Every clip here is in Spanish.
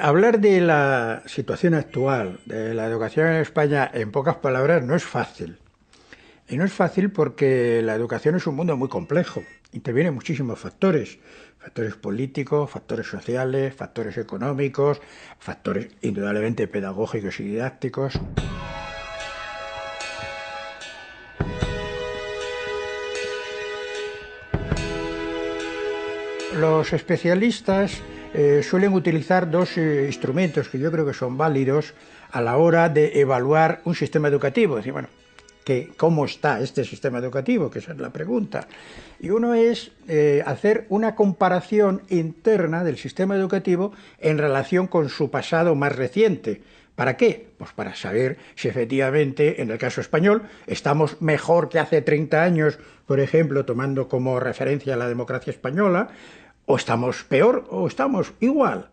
Hablar de la situación actual de la educación en España en pocas palabras no es fácil. Y no es fácil porque la educación es un mundo muy complejo. Intervienen muchísimos factores. Factores políticos, factores sociales, factores económicos, factores indudablemente pedagógicos y didácticos. Los especialistas suelen utilizar dos instrumentos que yo creo que son válidos a la hora de evaluar un sistema educativo. Es decir, bueno, ¿cómo está este sistema educativo? Que esa es la pregunta. Y uno es hacer una comparación interna del sistema educativo en relación con su pasado más reciente. ¿Para qué? Pues para saber si efectivamente, en el caso español, estamos mejor que hace 30 años, por ejemplo, tomando como referencia la democracia española, o estamos peor o estamos igual.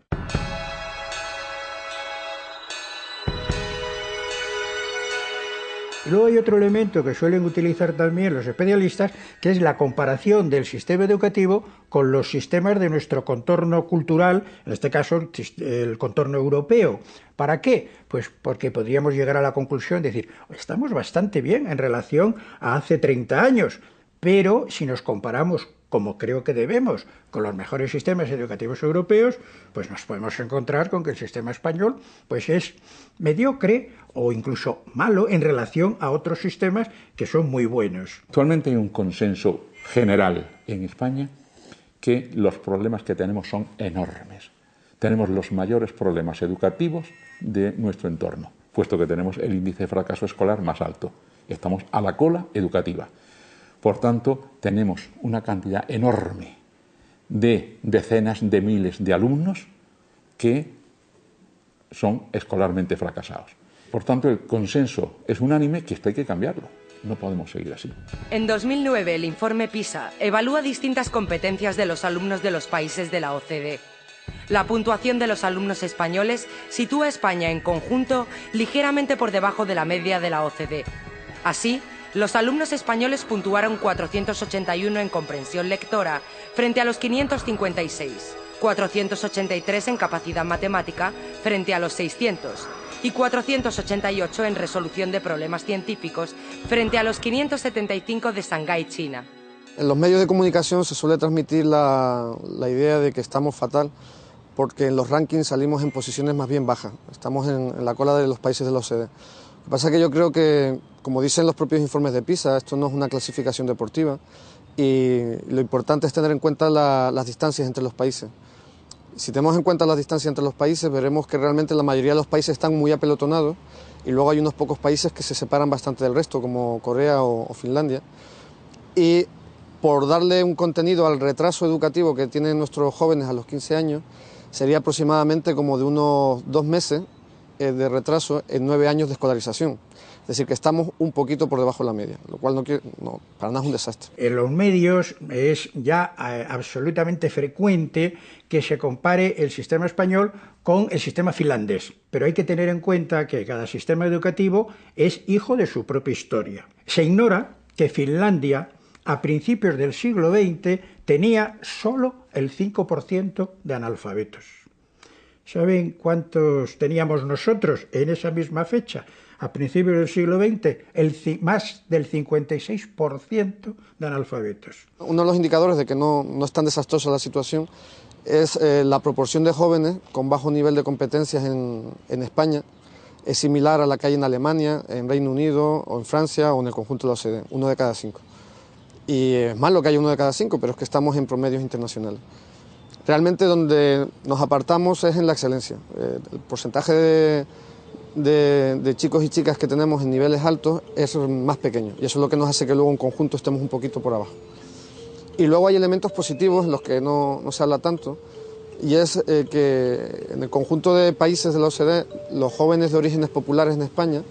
Y luego hay otro elemento que suelen utilizar también los especialistas, que es la comparación del sistema educativo con los sistemas de nuestro contorno cultural, en este caso el contorno europeo. ¿Para qué? Pues porque podríamos llegar a la conclusión de decir, estamos bastante bien en relación a hace 30 años, pero si nos comparamos, como creo que debemos, con los mejores sistemas educativos europeos, pues nos podemos encontrar con que el sistema español pues es mediocre o incluso malo en relación a otros sistemas que son muy buenos. Actualmente hay un consenso general en España que los problemas que tenemos son enormes. Tenemos los mayores problemas educativos de nuestro entorno, puesto que tenemos el índice de fracaso escolar más alto. Estamos a la cola educativa. Por tanto, tenemos una cantidad enorme de decenas de miles de alumnos que son escolarmente fracasados. Por tanto, el consenso es unánime que esto hay que cambiarlo. No podemos seguir así. En 2009, el informe PISA evalúa distintas competencias de los alumnos de los países de la OCDE. La puntuación de los alumnos españoles sitúa a España en conjunto ligeramente por debajo de la media de la OCDE. Así, los alumnos españoles puntuaron 481 en comprensión lectora frente a los 556, 483 en capacidad matemática frente a los 600 y 488 en resolución de problemas científicos frente a los 575 de Shanghái, China. En los medios de comunicación se suele transmitir la idea de que estamos fatal porque en los rankings salimos en posiciones más bien bajas, estamos en la cola de los países de la OCDE. Lo que pasa es que yo creo que, como dicen los propios informes de PISA, esto no es una clasificación deportiva y lo importante es tener en cuenta las distancias entre los países. Si tenemos en cuenta las distancias entre los países, veremos que realmente la mayoría de los países están muy apelotonados y luego hay unos pocos países que se separan bastante del resto, como Corea o Finlandia. Y por darle un contenido al retraso educativo que tienen nuestros jóvenes a los 15 años, sería aproximadamente como de unos 2 meses de retraso en 9 años de escolarización. Es decir, que estamos un poquito por debajo de la media, lo cual para nada es un desastre. En los medios es ya absolutamente frecuente que se compare el sistema español con el sistema finlandés, pero hay que tener en cuenta que cada sistema educativo es hijo de su propia historia. Se ignora que Finlandia, a principios del siglo XX, tenía solo el 5% de analfabetos. ¿Saben cuántos teníamos nosotros en esa misma fecha? A principios del siglo XX, más del 56% de analfabetos. Uno de los indicadores de que no es tan desastrosa la situación es la proporción de jóvenes con bajo nivel de competencias en España es similar a la que hay en Alemania, en Reino Unido o en Francia o en el conjunto de la OCDE, 1 de cada 5. Y es malo que haya 1 de cada 5, pero es que estamos en promedios internacionales. Realmente donde nos apartamos es en la excelencia. El porcentaje de chicos y chicas que tenemos en niveles altos es más pequeño y eso es lo que nos hace que luego en conjunto estemos un poquito por abajo. Y luego hay elementos positivos en los que no se habla tanto, y es que en el conjunto de países de la OCDE los jóvenes de orígenes populares en España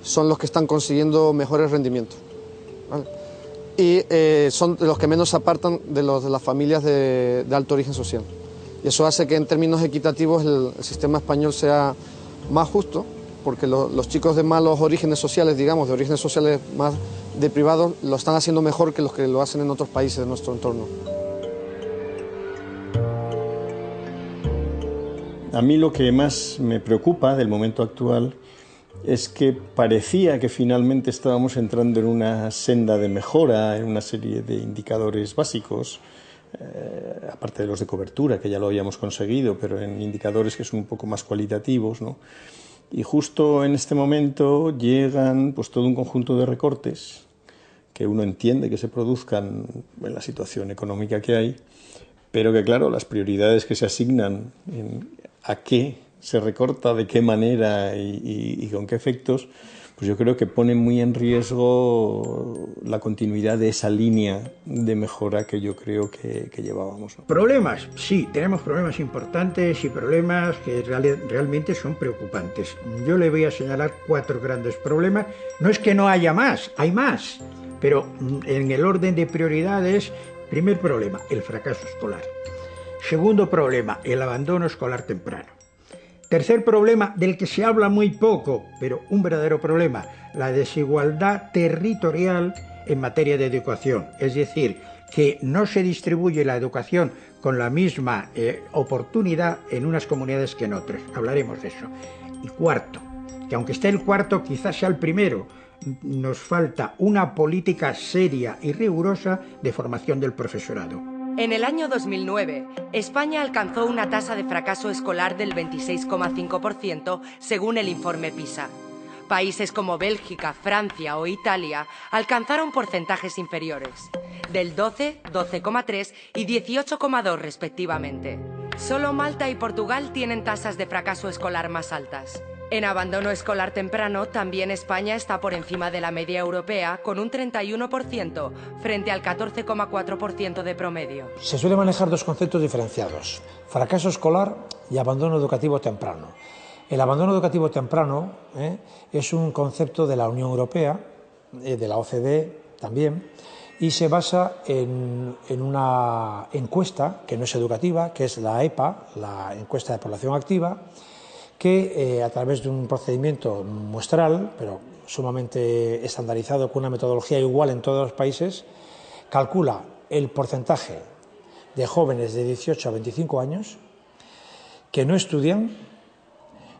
son los que están consiguiendo mejores rendimientos, ¿vale? Y son los que menos se apartan de los de las familias de alto origen social. Y eso hace que en términos equitativos el sistema español sea más justo, porque los chicos de malos orígenes sociales, digamos, de orígenes sociales más deprivados, lo están haciendo mejor que los que lo hacen en otros países de nuestro entorno. A mí lo que más me preocupa del momento actual es que parecía que finalmente estábamos entrando en una senda de mejora, en una serie de indicadores básicos, aparte de los de cobertura, que ya lo habíamos conseguido, pero en indicadores que son un poco más cualitativos, ¿no? Y justo en este momento llegan pues todo un conjunto de recortes que uno entiende que se produzcan en la situación económica que hay, pero que claro, las prioridades que se asignan a qué se recorta, de qué manera y con qué efectos, pues yo creo que pone muy en riesgo la continuidad de esa línea de mejora que yo creo que llevábamos, ¿no? Problemas, sí, tenemos problemas importantes y problemas que realmente son preocupantes. Yo le voy a señalar 4 grandes problemas. No es que no haya más, hay más, pero en el orden de prioridades, primer problema, el fracaso escolar. Segundo problema, el abandono escolar temprano. Tercer problema, del que se habla muy poco, pero un verdadero problema, la desigualdad territorial en materia de educación. Es decir, que no se distribuye la educación con la misma oportunidad en unas comunidades que en otras. Hablaremos de eso. Y cuarto, que aunque esté el cuarto, quizás sea el primero, nos falta una política seria y rigurosa de formación del profesorado. En el año 2009, España alcanzó una tasa de fracaso escolar del 26,5% según el informe PISA. Países como Bélgica, Francia o Italia alcanzaron porcentajes inferiores, del 12, 12,3 y 18,2 respectivamente. Solo Malta y Portugal tienen tasas de fracaso escolar más altas. En abandono escolar temprano, también España está por encima de la media europea con un 31% frente al 14,4% de promedio. Se suele manejar 2 conceptos diferenciados, fracaso escolar y abandono educativo temprano. El abandono educativo temprano es un concepto de la Unión Europea, de la OCDE también, y se basa en una encuesta que no es educativa, que es la EPA, la encuesta de población activa, que a través de un procedimiento muestral, pero sumamente estandarizado, con una metodología igual en todos los países, calcula el porcentaje de jóvenes de 18 a 25 años que no estudian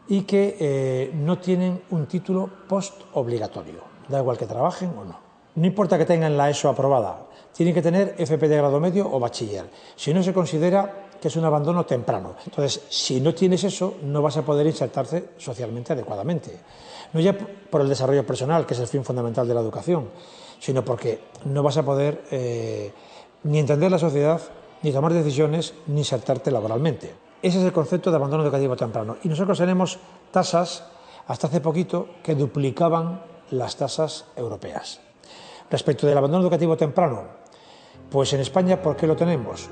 y que no tienen un título post-obligatorio. Da igual que trabajen o no. No importa que tengan la ESO aprobada, tienen que tener FP de grado medio o bachiller. Si no, se considera que es un abandono temprano. Entonces, si no tienes eso, no vas a poder insertarse socialmente adecuadamente. No ya por el desarrollo personal, que es el fin fundamental de la educación, sino porque no vas a poder ni entender la sociedad, ni tomar decisiones, ni insertarte laboralmente. Ese es el concepto de abandono educativo temprano. Y nosotros tenemos tasas, hasta hace poquito, que duplicaban las tasas europeas. Respecto del abandono educativo temprano, pues en España, ¿por qué lo tenemos?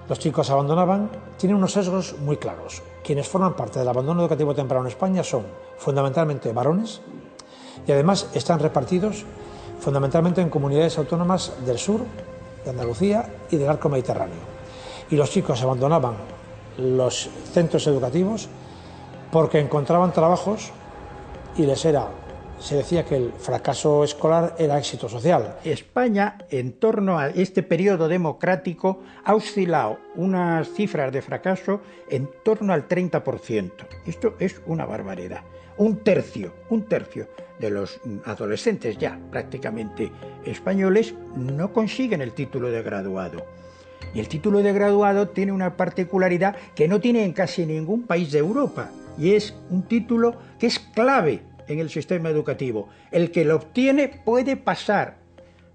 Los chicos abandonaban, tienen unos sesgos muy claros. Quienes forman parte del abandono educativo temprano en España son fundamentalmente varones y además están repartidos fundamentalmente en comunidades autónomas del sur, de Andalucía y del arco mediterráneo. Y los chicos abandonaban los centros educativos porque encontraban trabajos y se decía que el fracaso escolar era éxito social. España, en torno a este periodo democrático, ha oscilado unas cifras de fracaso en torno al 30%. Esto es una barbaridad. Un tercio de los adolescentes ya prácticamente españoles no consiguen el título de graduado. Y el título de graduado tiene una particularidad que no tiene en casi ningún país de Europa. y es un título que es clave en el sistema educativo. El que lo obtiene puede pasar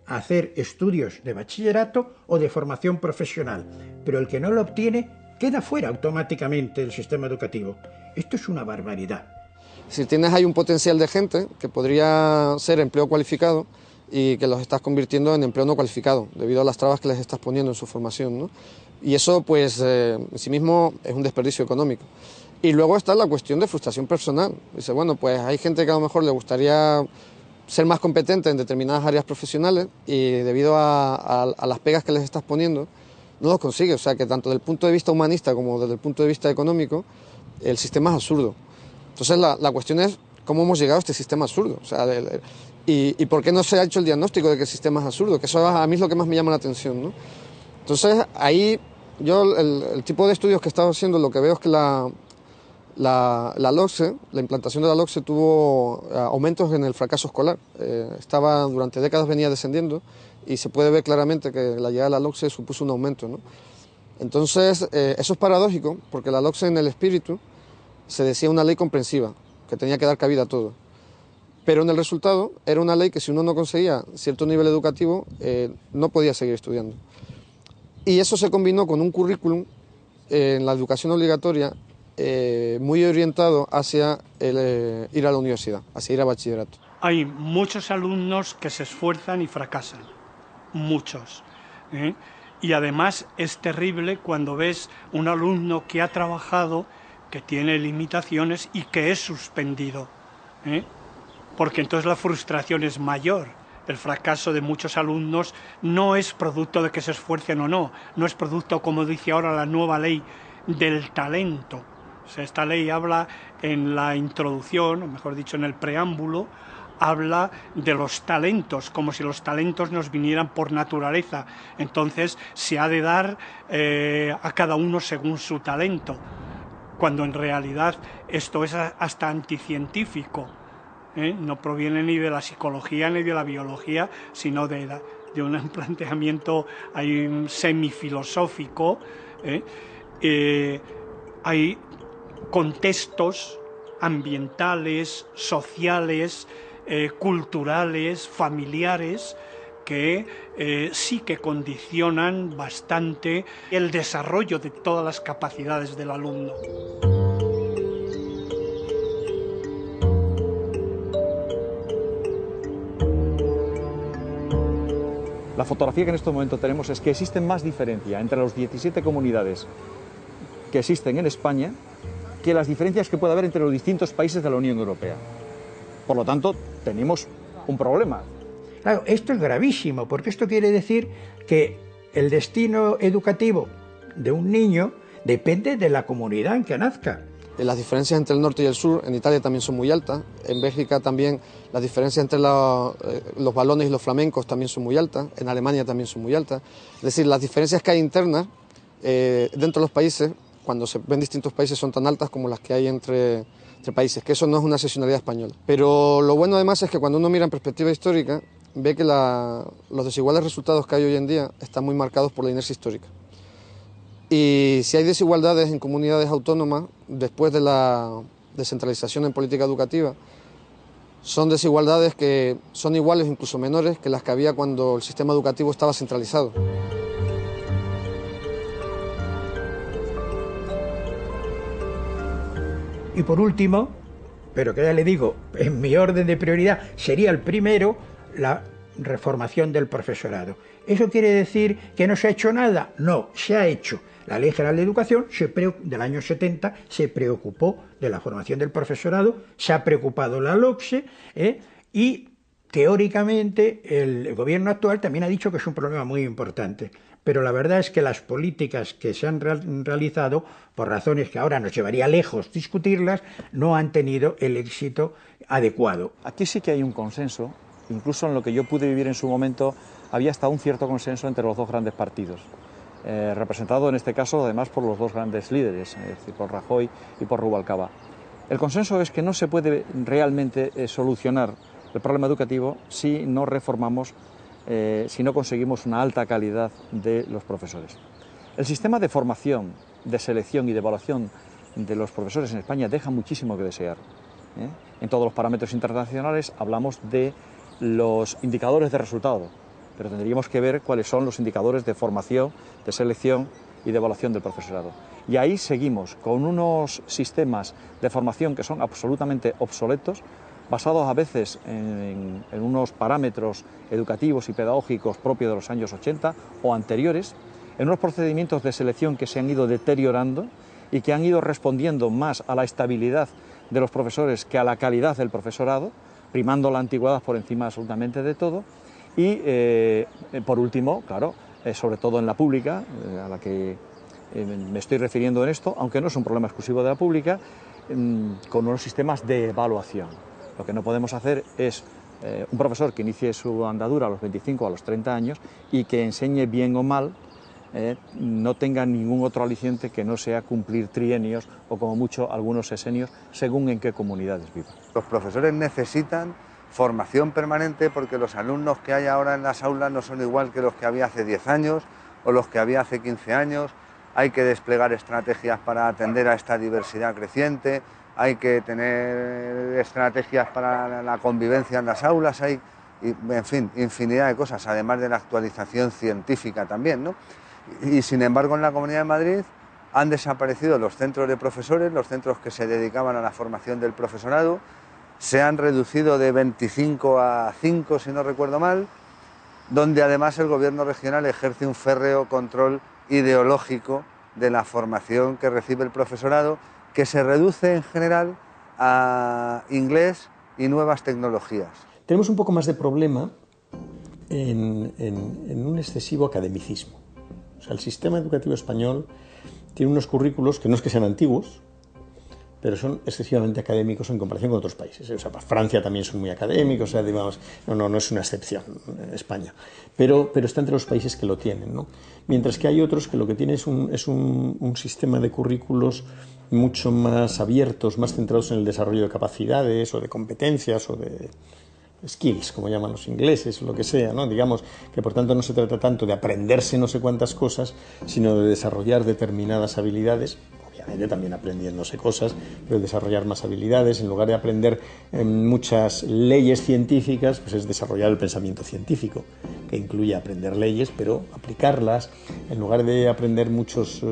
a hacer estudios de bachillerato o de formación profesional, pero el que no lo obtiene queda fuera automáticamente del sistema educativo. Esto es una barbaridad. Si tienes ahí un potencial de gente que podría ser empleo cualificado y que los estás convirtiendo en empleo no cualificado, debido a las trabas que les estás poniendo en su formación, ¿no? Y eso, pues, en sí mismo es un desperdicio económico. Y luego está la cuestión de frustración personal. Dice, bueno, pues hay gente que a lo mejor le gustaría ser más competente en determinadas áreas profesionales y debido a las pegas que les estás poniendo, no lo consigue. O sea, que tanto desde el punto de vista humanista como desde el punto de vista económico, el sistema es absurdo. Entonces, la cuestión es cómo hemos llegado a este sistema absurdo. O sea, y por qué no se ha hecho el diagnóstico de que el sistema es absurdo, que eso a mí es lo que más me llama la atención, ¿no? Entonces, ahí yo el tipo de estudios que he estado haciendo, lo que veo es que la LOCSE, la implantación de la LOCSE tuvo aumentos en el fracaso escolar. Durante décadas venía descendiendo y se puede ver claramente que la llegada de la LOCSE supuso un aumento, ¿no? Entonces, eso es paradójico, porque la LOCSE en el espíritu se decía una ley comprensiva, que tenía que dar cabida a todo. Pero en el resultado era una ley que si uno no conseguía cierto nivel educativo, no podía seguir estudiando. Y eso se combinó con un currículum en la educación obligatoria muy orientado hacia ir a la universidad, hacia ir a bachillerato. Hay muchos alumnos que se esfuerzan y fracasan, muchos. Y además es terrible cuando ves un alumno que ha trabajado, que tiene limitaciones y que es suspendido, porque entonces la frustración es mayor. El fracaso de muchos alumnos no es producto de que se esfuercen o no, no es producto, como dice ahora la nueva ley, del talento. O sea, esta ley habla en la introducción, o mejor dicho en el preámbulo, habla de los talentos, como si los talentos nos vinieran por naturaleza. Entonces se ha de dar a cada uno según su talento, cuando en realidad esto es hasta anticientífico. No proviene ni de la psicología ni de la biología, sino de un planteamiento semifilosófico. Hay contextos ambientales, sociales, culturales, familiares, que sí que condicionan bastante el desarrollo de todas las capacidades del alumno. La fotografía que en este momento tenemos es que existe más diferencia entre las 17 comunidades que existen en España que las diferencias que puede haber entre los distintos países de la Unión Europea. Por lo tanto, tenemos un problema. Claro, esto es gravísimo, porque esto quiere decir que el destino educativo de un niño depende de la comunidad en que nazca. Las diferencias entre el norte y el sur en Italia también son muy altas. En Bélgica también las diferencias entre los valones y los flamencos también son muy altas. En Alemania también son muy altas. Es decir, las diferencias que hay internas dentro de los países, cuando se ven distintos países, son tan altas como las que hay entre países, que eso no es una excepcionalidad española. Pero lo bueno además es que cuando uno mira en perspectiva histórica, ve que los desiguales resultados que hay hoy en día están muy marcados por la inercia histórica. Y si hay desigualdades en comunidades autónomas, después de la descentralización en política educativa, son desigualdades que son iguales, incluso menores, que las que había cuando el sistema educativo estaba centralizado. Y por último, pero que ya le digo, en mi orden de prioridad sería el primero, la reformación del profesorado. ¿Eso quiere decir que no se ha hecho nada? No, se ha hecho. La Ley General de Educación del año 70 se preocupó de la formación del profesorado, se ha preocupado la LOCSE y teóricamente el gobierno actual también ha dicho que es un problema muy importante. Pero la verdad es que las políticas que se han realizado, por razones que ahora nos llevaría lejos discutirlas, no han tenido el éxito adecuado. Aquí sí que hay un consenso, incluso en lo que yo pude vivir en su momento, había hasta un cierto consenso entre los dos grandes partidos. Representado en este caso además por los dos grandes líderes, es decir, por Rajoy y por Rubalcaba. El consenso es que no se puede realmente solucionar el problema educativo si no reformamos, si no conseguimos una alta calidad de los profesores. El sistema de formación, de selección y de evaluación de los profesores en España deja muchísimo que desear. En todos los parámetros internacionales hablamos de los indicadores de resultado, pero tendríamos que ver cuáles son los indicadores de formación, de selección y de evaluación del profesorado. Y ahí seguimos con unos sistemas de formación que son absolutamente obsoletos, basados a veces en unos parámetros educativos y pedagógicos propios de los años 80 o anteriores, en unos procedimientos de selección que se han ido deteriorando y que han ido respondiendo más a la estabilidad de los profesores que a la calidad del profesorado, primando la antigüedad por encima absolutamente de todo. Y por último, claro, sobre todo en la pública, a la que me estoy refiriendo en esto, aunque no es un problema exclusivo de la pública, con unos sistemas de evaluación. Lo que no podemos hacer es un profesor que inicie su andadura a los 25 o a los 30 años y que enseñe bien o mal, no tenga ningún otro aliciente que no sea cumplir trienios o como mucho algunos sesenios, según en qué comunidades vivan. Los profesores necesitan formación permanente porque los alumnos que hay ahora en las aulas no son igual que los que había hace 10 años o los que había hace 15 años. Hay que desplegar estrategias para atender a esta diversidad creciente, hay que tener estrategias para la convivencia en las aulas, hay, en fin, infinidad de cosas, además de la actualización científica también, ¿no? Y sin embargo en la Comunidad de Madrid han desaparecido los centros de profesores, los centros que se dedicaban a la formación del profesorado, se han reducido de 25 a 5, si no recuerdo mal, donde además el gobierno regional ejerce un férreo control ideológico de la formación que recibe el profesorado, que se reduce en general a inglés y nuevas tecnologías. Tenemos un poco más de problema en un excesivo academicismo. O sea, el sistema educativo español tiene unos currículos que no es que sean antiguos, pero son excesivamente académicos en comparación con otros países. O sea, Francia también son muy académicos, o sea, digamos, no es una excepción España, pero está entre los países que lo tienen, ¿no? Mientras que hay otros que lo que tienen es un sistema de currículos mucho más abiertos, más centrados en el desarrollo de capacidades o de competencias o de skills, como llaman los ingleses, o lo que sea, ¿no? Digamos que por tanto no se trata tanto de aprenderse no sé cuántas cosas, sino de desarrollar determinadas habilidades, obviamente también aprendiéndose cosas, pero desarrollar más habilidades. En lugar de aprender muchas leyes científicas, pues es desarrollar el pensamiento científico, que incluye aprender leyes, pero aplicarlas. En lugar de aprender muchos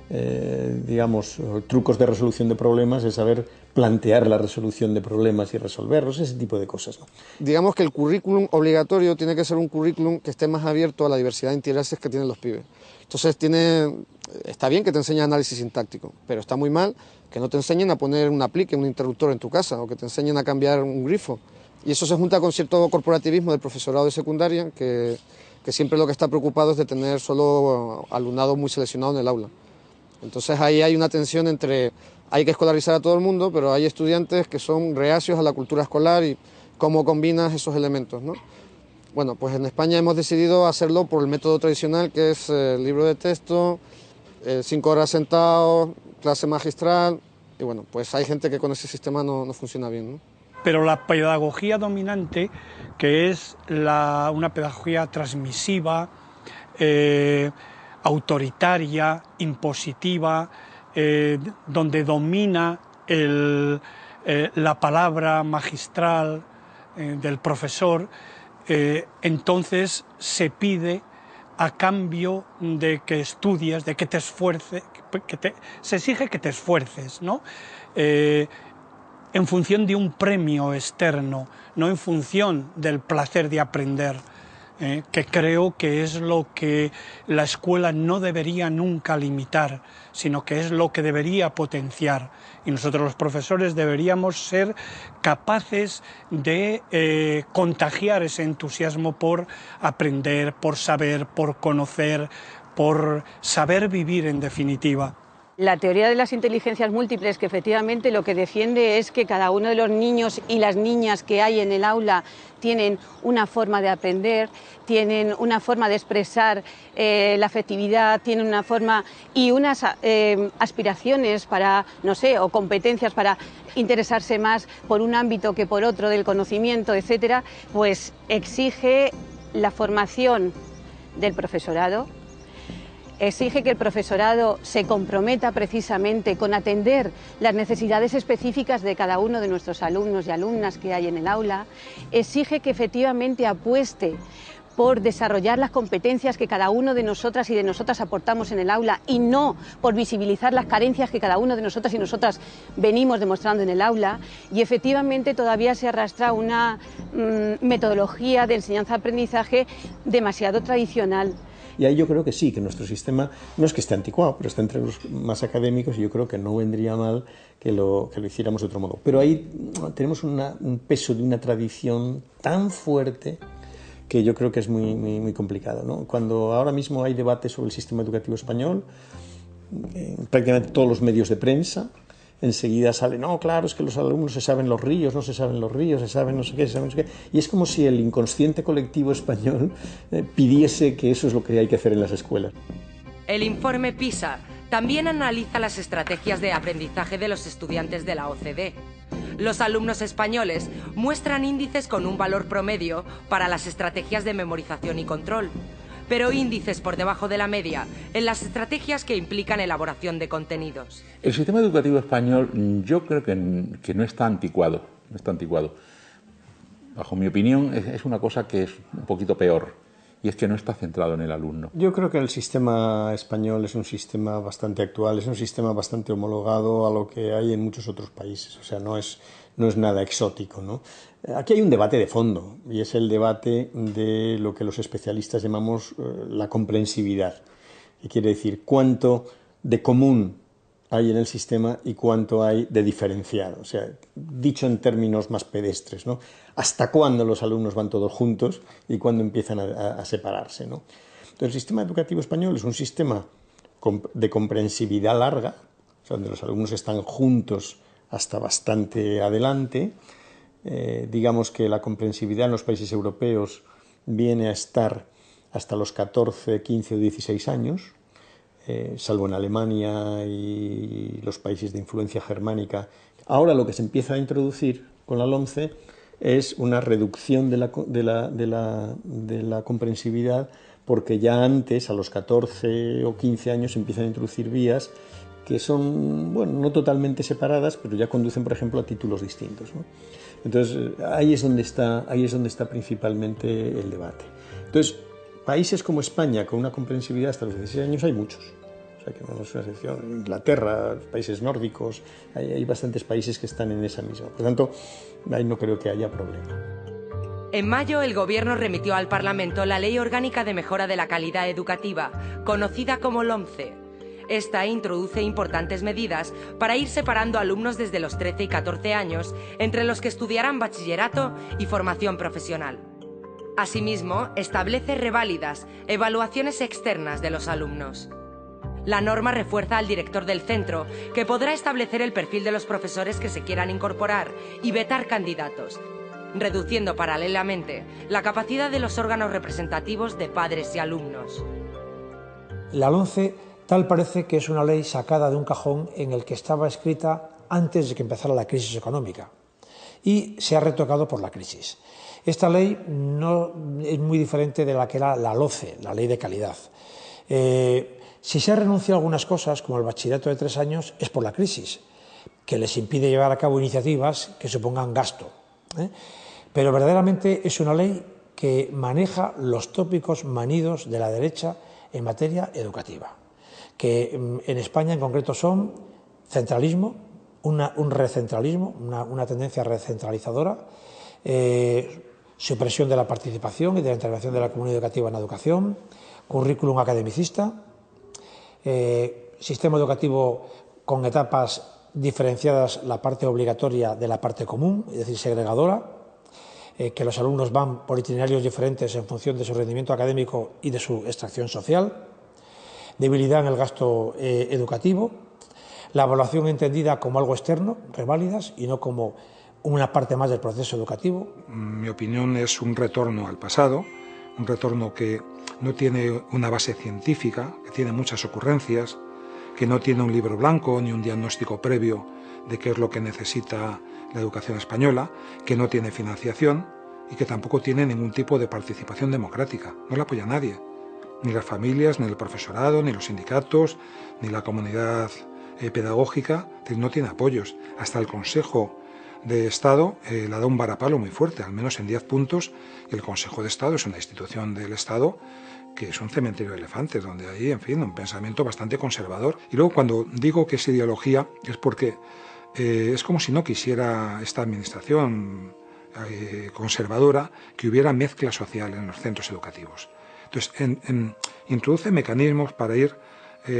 digamos, trucos de resolución de problemas, es saber plantear la resolución de problemas y resolverlos, ese tipo de cosas, ¿no? Digamos que el currículum obligatorio tiene que ser un currículum que esté más abierto a la diversidad de intereses que tienen los pibes. Entonces está bien que te enseñes análisis sintáctico, pero está muy mal que no te enseñen a poner un aplique, un interruptor en tu casa, o que te enseñen a cambiar un grifo. Y eso se junta con cierto corporativismo del profesorado de secundaria, que siempre lo que está preocupado es de tener solo alumnado muy seleccionado en el aula. Entonces ahí hay una tensión entre, hay que escolarizar a todo el mundo, pero hay estudiantes que son reacios a la cultura escolar y cómo combinas esos elementos, ¿no? Bueno, pues en España hemos decidido hacerlo por el método tradicional, que es libro de texto, 5 horas sentado, clase magistral, y bueno, pues hay gente que con ese sistema no funciona bien, ¿no? Pero la pedagogía dominante, que es una pedagogía transmisiva, autoritaria, impositiva, donde domina la palabra magistral del profesor, entonces se pide, a cambio de que estudies, de que te esfuerces, se exige que te esfuerces, ¿no? En función de un premio externo, no en función del placer de aprender. Que creo que es lo que la escuela no debería nunca limitar, sino que es lo que debería potenciar. Y nosotros los profesores deberíamos ser capaces de contagiar ese entusiasmo por aprender, por saber, por conocer, por saber vivir en definitiva. La teoría de las inteligencias múltiples, que efectivamente lo que defiende es que cada uno de los niños y las niñas que hay en el aula tienen una forma de aprender, tienen una forma de expresar la afectividad, tienen una forma y unas aspiraciones para, no sé, o competencias para interesarse más por un ámbito que por otro del conocimiento, etcétera, pues exige la formación del profesorado, exige que el profesorado se comprometa precisamente con atender las necesidades específicas de cada uno de nuestros alumnos y alumnas que hay en el aula, exige que efectivamente apueste por desarrollar las competencias que cada uno de nosotras y de nosotras aportamos en el aula y no por visibilizar las carencias que cada uno de nosotras y nosotras venimos demostrando en el aula, y efectivamente todavía se arrastra una metodología de enseñanza-aprendizaje demasiado tradicional. Y ahí yo creo que sí, que nuestro sistema no es que esté anticuado, pero está entre los más académicos, y yo creo que no vendría mal que lo hiciéramos de otro modo. Pero ahí tenemos un peso de una tradición tan fuerte que yo creo que es muy complicado, ¿no? Cuando ahora mismo hay debate sobre el sistema educativo español, prácticamente todos los medios de prensa enseguida sale, no, claro, es que los alumnos se saben los ríos, no se saben los ríos, se saben no sé qué, se saben no sé qué. Y es como si el inconsciente colectivo español pidiese que eso es lo que hay que hacer en las escuelas. El informe PISA también analiza las estrategias de aprendizaje de los estudiantes de la OCDE. Los alumnos españoles muestran índices con un valor promedio para las estrategias de memorización y control, pero índices por debajo de la media en las estrategias que implican elaboración de contenidos. El sistema educativo español yo creo que no está anticuado, no está anticuado. Bajo mi opinión es una cosa que es un poquito peor, y es que no está centrado en el alumno. Yo creo que el sistema español es un sistema bastante actual, es un sistema bastante homologado a lo que hay en muchos otros países, o sea, no es nada exótico, ¿no? Aquí hay un debate de fondo, y es el debate de lo que los especialistas llamamos la comprensividad, que quiere decir cuánto de común hay en el sistema y cuánto hay de diferenciado, o sea, dicho en términos más pedestres, ¿no? Hasta cuándo los alumnos van todos juntos y cuándo empiezan a separarse, ¿no? Entonces, el sistema educativo español es un sistema de comprensividad larga, o sea, donde los alumnos están juntos hasta bastante adelante. Digamos que la comprensividad en los países europeos viene a estar hasta los 14, 15 o 16 años, salvo en Alemania y los países de influencia germánica. Ahora lo que se empieza a introducir con la LOMCE es una reducción de la comprensividad, porque ya antes, a los 14 o 15 años, se empiezan a introducir vías que son, bueno, no totalmente separadas, pero ya conducen, por ejemplo, a títulos distintos, ¿no? Entonces, ahí es donde está principalmente el debate. Entonces, países como España, con una comprensividad hasta los 16 años, hay muchos. O sea, que no es una excepción. Inglaterra, países nórdicos, hay bastantes países que están en esa misma. Por lo tanto, ahí no creo que haya problema. En mayo, el Gobierno remitió al Parlamento la Ley Orgánica de Mejora de la Calidad Educativa, conocida como LOMCE. Esta introduce importantes medidas para ir separando alumnos desde los 13 y 14 años, entre los que estudiarán bachillerato y formación profesional. Asimismo, establece reválidas, evaluaciones externas de los alumnos. La norma refuerza al director del centro, que podrá establecer el perfil de los profesores que se quieran incorporar y vetar candidatos, reduciendo paralelamente la capacidad de los órganos representativos de padres y alumnos. La LOMCE tal parece que es una ley sacada de un cajón en el que estaba escrita antes de que empezara la crisis económica y se ha retocado por la crisis. Esta ley no es muy diferente de la que era la LOCE, la Ley de Calidad. Si se ha renunciado a algunas cosas, como el bachillerato de 3 años, es por la crisis, que les impide llevar a cabo iniciativas que supongan gasto. Pero verdaderamente es una ley que maneja los tópicos manidos de la derecha en materia educativa, que en España en concreto son centralismo, un recentralismo, una tendencia recentralizadora, supresión de la participación y de la intervención de la comunidad educativa en la educación, currículum academicista, sistema educativo con etapas diferenciadas, la parte obligatoria de la parte común, es decir, segregadora, que los alumnos van por itinerarios diferentes en función de su rendimiento académico y de su extracción social, debilidad en el gasto educativo, la evaluación entendida como algo externo, reválidas, y no como una parte más del proceso educativo. Mi opinión es un retorno al pasado, un retorno que no tiene una base científica, que tiene muchas ocurrencias, que no tiene un libro blanco ni un diagnóstico previo de qué es lo que necesita la educación española, que no tiene financiación y que tampoco tiene ningún tipo de participación democrática. No la apoya nadie. Ni las familias, ni el profesorado, ni los sindicatos, ni la comunidad pedagógica no tiene apoyos. Hasta el Consejo de Estado le da un varapalo muy fuerte, al menos en 10 puntos, y el Consejo de Estado es una institución del Estado que es un cementerio de elefantes, donde hay, en fin, un pensamiento bastante conservador. Y luego, cuando digo que es ideología, es porque es como si no quisiera esta administración conservadora que hubiera mezcla social en los centros educativos. Entonces, introduce mecanismos para ir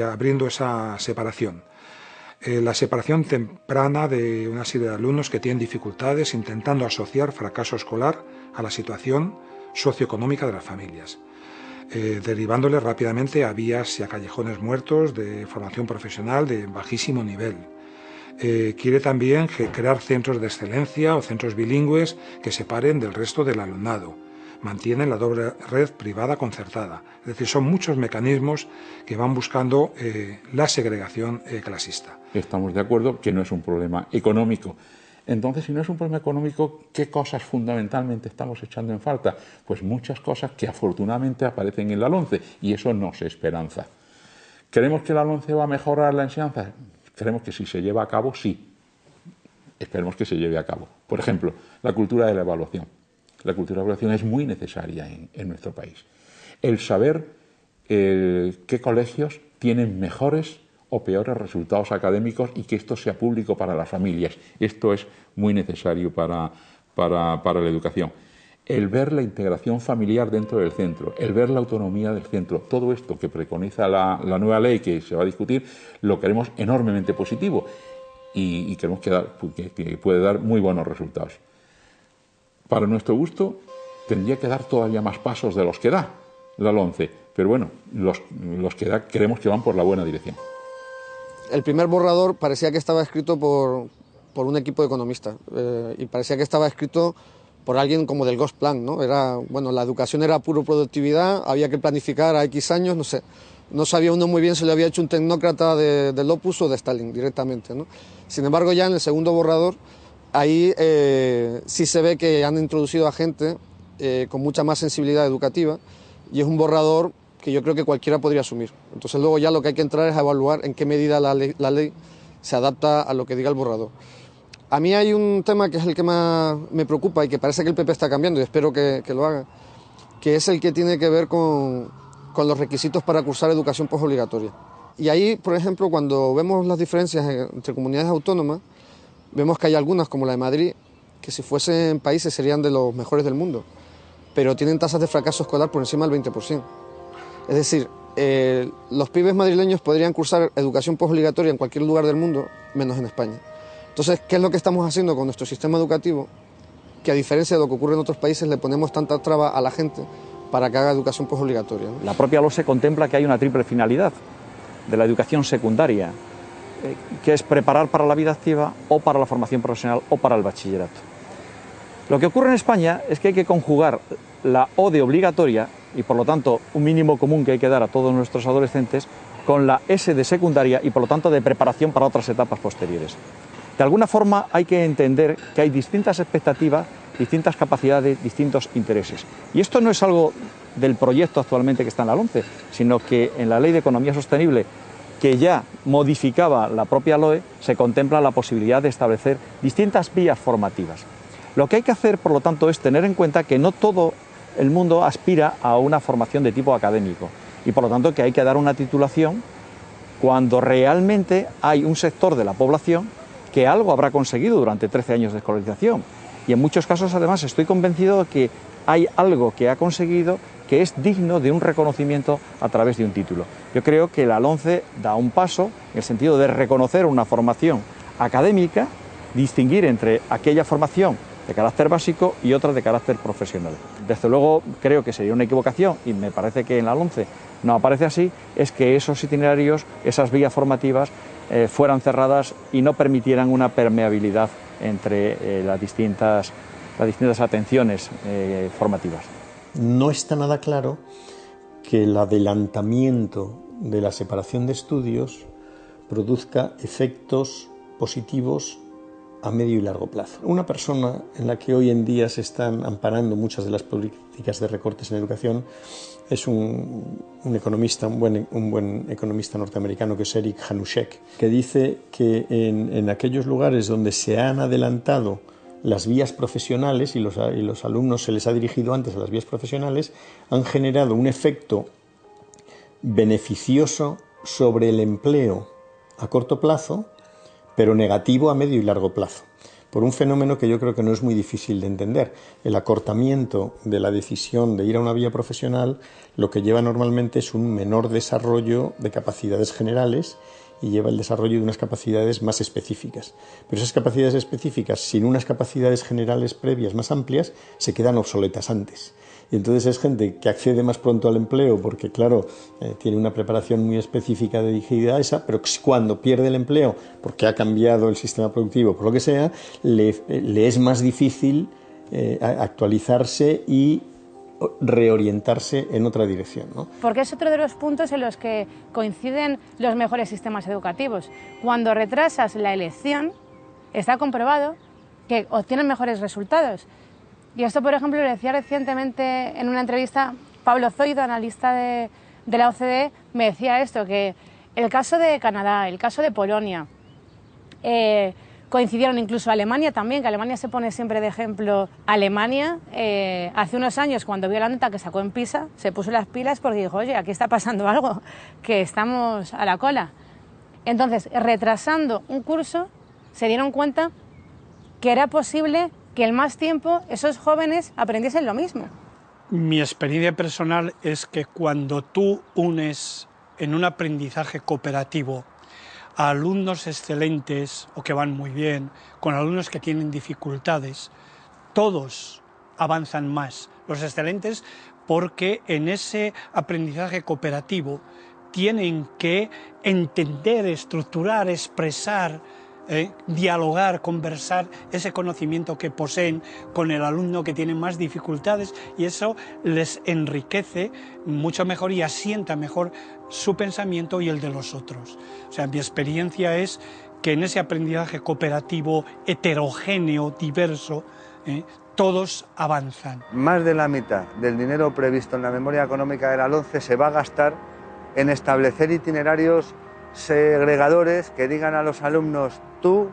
abriendo esa separación. La separación temprana de una serie de alumnos que tienen dificultades, intentando asociar fracaso escolar a la situación socioeconómica de las familias, derivándoles rápidamente a vías y a callejones muertos de formación profesional de bajísimo nivel. Quiere también crear centros de excelencia o centros bilingües que separen del resto del alumnado. Mantienen la doble red privada concertada. Es decir, son muchos mecanismos que van buscando la segregación clasista. Estamos de acuerdo que no es un problema económico. Entonces, si no es un problema económico, ¿qué cosas fundamentalmente estamos echando en falta? Pues muchas cosas que afortunadamente aparecen en la LOMCE, y eso nos esperanza. ¿Creemos que la LOMCE va a mejorar la enseñanza? Creemos que si se lleva a cabo, sí. Esperemos que se lleve a cabo. Por ejemplo, la cultura de la evaluación. La cultura de la evaluación es muy necesaria en nuestro país. El saber qué colegios tienen mejores o peores resultados académicos y que esto sea público para las familias. Esto es muy necesario para la educación. El ver la integración familiar dentro del centro, el ver la autonomía del centro, todo esto que preconiza la nueva ley que se va a discutir, lo queremos enormemente positivo y creemos que puede dar muy buenos resultados. Para nuestro gusto, tendría que dar todavía más pasos de los que da la LOMCE, pero bueno, los que da creemos que van por la buena dirección. El primer borrador parecía que estaba escrito por un equipo de economistas y parecía que estaba escrito por alguien como del Gosplan, ¿no? La educación era pura productividad, había que planificar a X años, no sé. No sabía uno muy bien si lo había hecho un tecnócrata del Opus o de Stalin directamente, ¿no? Sin embargo, ya en el segundo borrador, ahí sí se ve que han introducido a gente con mucha más sensibilidad educativa y es un borrador que yo creo que cualquiera podría asumir. Entonces luego ya lo que hay que entrar es a evaluar en qué medida la ley se adapta a lo que diga el borrador. A mí hay un tema que es el que más me preocupa y que parece que el PP está cambiando y espero que lo haga, que es el que tiene que ver con los requisitos para cursar educación posobligatoria. Y ahí, por ejemplo, cuando vemos las diferencias entre comunidades autónomas, vemos que hay algunas, como la de Madrid, que si fuesen países serían de los mejores del mundo, pero tienen tasas de fracaso escolar por encima del 20%. Es decir, los pibes madrileños podrían cursar educación posobligatoria en cualquier lugar del mundo, menos en España. Entonces, ¿qué es lo que estamos haciendo con nuestro sistema educativo? Que a diferencia de lo que ocurre en otros países, le ponemos tanta traba a la gente para que haga educación posobligatoria, ¿no? La propia LOMCE contempla que hay una triple finalidad de la educación secundaria, que es preparar para la vida activa o para la formación profesional o para el bachillerato. Lo que ocurre en España es que hay que conjugar la O de obligatoria y por lo tanto un mínimo común que hay que dar a todos nuestros adolescentes con la S de secundaria y por lo tanto de preparación para otras etapas posteriores. De alguna forma hay que entender que hay distintas expectativas, distintas capacidades, distintos intereses. Y esto no es algo del proyecto actualmente que está en la LOMCE, sino que en la Ley de Economía Sostenible, que ya modificaba la propia LOE, se contempla la posibilidad de establecer distintas vías formativas. Lo que hay que hacer, por lo tanto, es tener en cuenta que no todo el mundo aspira a una formación de tipo académico y, por lo tanto, que hay que dar una titulación cuando realmente hay un sector de la población que algo habrá conseguido durante 13 años de escolarización. Y en muchos casos, además, estoy convencido de que hay algo que ha conseguido que es digno de un reconocimiento a través de un título. Yo creo que la LOMCE da un paso en el sentido de reconocer una formación académica, distinguir entre aquella formación de carácter básico y otra de carácter profesional. Desde luego creo que sería una equivocación, y me parece que en la LOMCE no aparece así, es que esos itinerarios, esas vías formativas, fueran cerradas y no permitieran una permeabilidad entre las distintas atenciones formativas. No está nada claro que el adelantamiento de la separación de estudios produzca efectos positivos a medio y largo plazo. Una persona en la que hoy en día se están amparando muchas de las políticas de recortes en educación es un economista, un buen economista norteamericano, que es Eric Hanushek, que dice que en aquellos lugares donde se han adelantado las vías profesionales y los alumnos se les ha dirigido antes a las vías profesionales, han generado un efecto beneficioso sobre el empleo a corto plazo, pero negativo a medio y largo plazo, por un fenómeno que yo creo que no es muy difícil de entender. El acortamiento de la decisión de ir a una vía profesional lo que lleva normalmente es un menor desarrollo de capacidades generales y lleva el desarrollo de unas capacidades más específicas. Pero esas capacidades específicas, sin unas capacidades generales previas más amplias, se quedan obsoletas antes. Y entonces es gente que accede más pronto al empleo porque, claro, tiene una preparación muy específica dirigida a esa, pero cuando pierde el empleo porque ha cambiado el sistema productivo, por lo que sea, le es más difícil actualizarse y reorientarse en otra dirección, ¿no? Porque es otro de los puntos en los que coinciden los mejores sistemas educativos. Cuando retrasas la elección, está comprobado que obtienen mejores resultados. Y esto, por ejemplo, lo decía recientemente en una entrevista Pablo Zoido, analista de la OCDE, me decía esto, que el caso de Canadá, el caso de Polonia, coincidieron incluso Alemania también, que Alemania se pone siempre de ejemplo. Alemania, hace unos años, cuando vio la nota que sacó en PISA, se puso las pilas porque dijo, oye, aquí está pasando algo, que estamos a la cola. Entonces, retrasando un curso, se dieron cuenta que era posible que en más tiempo esos jóvenes aprendiesen lo mismo. Mi experiencia personal es que cuando tú unes en un aprendizaje cooperativo a alumnos excelentes o que van muy bien, con alumnos que tienen dificultades, todos avanzan más. Los excelentes porque en ese aprendizaje cooperativo tienen que entender, estructurar, expresar, dialogar, conversar ese conocimiento que poseen con el alumno que tiene más dificultades, y eso les enriquece mucho mejor y asienta mejor su pensamiento y el de los otros. O sea, mi experiencia es que en ese aprendizaje cooperativo heterogéneo, diverso, todos avanzan. Más de la mitad del dinero previsto en la memoria económica de la LONCE se va a gastar en establecer itinerarios segregadores que digan a los alumnos: tú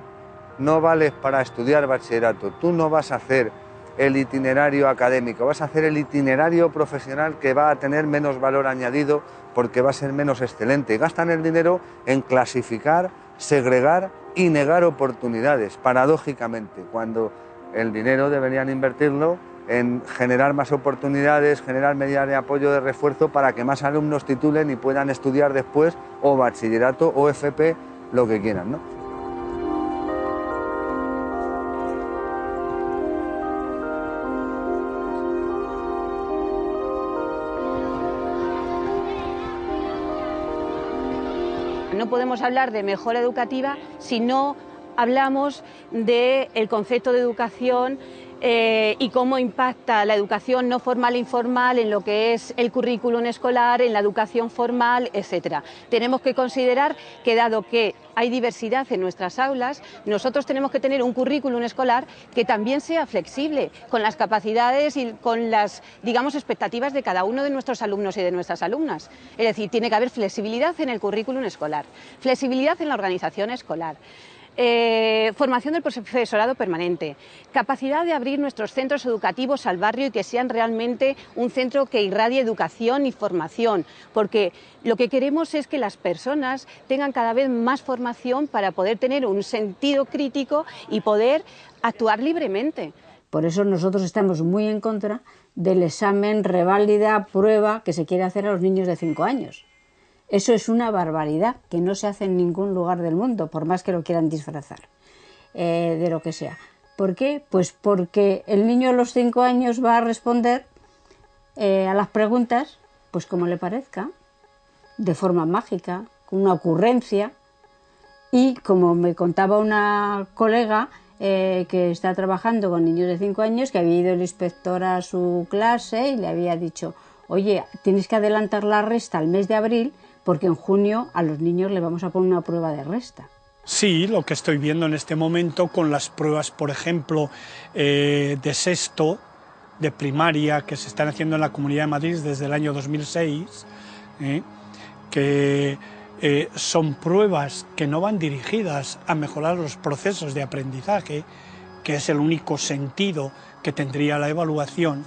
no vales para estudiar bachillerato, tú no vas a hacer el itinerario académico, vas a hacer el itinerario profesional que va a tener menos valor añadido porque va a ser menos excelente. Y gastan el dinero en clasificar, segregar y negar oportunidades, paradójicamente, cuando el dinero deberían invertirlo en generar más oportunidades, generar medidas de apoyo, de refuerzo para que más alumnos titulen y puedan estudiar después o bachillerato o FP, lo que quieran, ¿no? No podemos hablar de mejora educativa si no hablamos del concepto de educación y cómo impacta la educación no formal e informal en lo que es el currículum escolar, en la educación formal, etc. Tenemos que considerar que, dado que hay diversidad en nuestras aulas, nosotros tenemos que tener un currículum escolar que también sea flexible, con las capacidades y con las, digamos, expectativas de cada uno de nuestros alumnos y de nuestras alumnas. Es decir, tiene que haber flexibilidad en el currículum escolar, flexibilidad en la organización escolar. Formación del profesorado permanente, capacidad de abrir nuestros centros educativos al barrio y que sean realmente un centro que irradie educación y formación, porque lo que queremos es que las personas tengan cada vez más formación para poder tener un sentido crítico y poder actuar libremente. Por eso nosotros estamos muy en contra del examen, reválida, prueba que se quiere hacer a los niños de 5 años. Eso es una barbaridad que no se hace en ningún lugar del mundo, por más que lo quieran disfrazar, de lo que sea. ¿Por qué? Pues porque el niño a los 5 años va a responder a las preguntas pues como le parezca, de forma mágica, con una ocurrencia. Y como me contaba una colega que está trabajando con niños de 5 años, que había ido el inspector a su clase y le había dicho: oye, tienes que adelantar la resta al mes de abril porque en junio a los niños le vamos a poner una prueba de resta. Sí, lo que estoy viendo en este momento con las pruebas, por ejemplo, de sexto, de primaria, que se están haciendo en la Comunidad de Madrid desde el año 2006, que son pruebas que no van dirigidas a mejorar los procesos de aprendizaje, que es el único sentido que tendría la evaluación,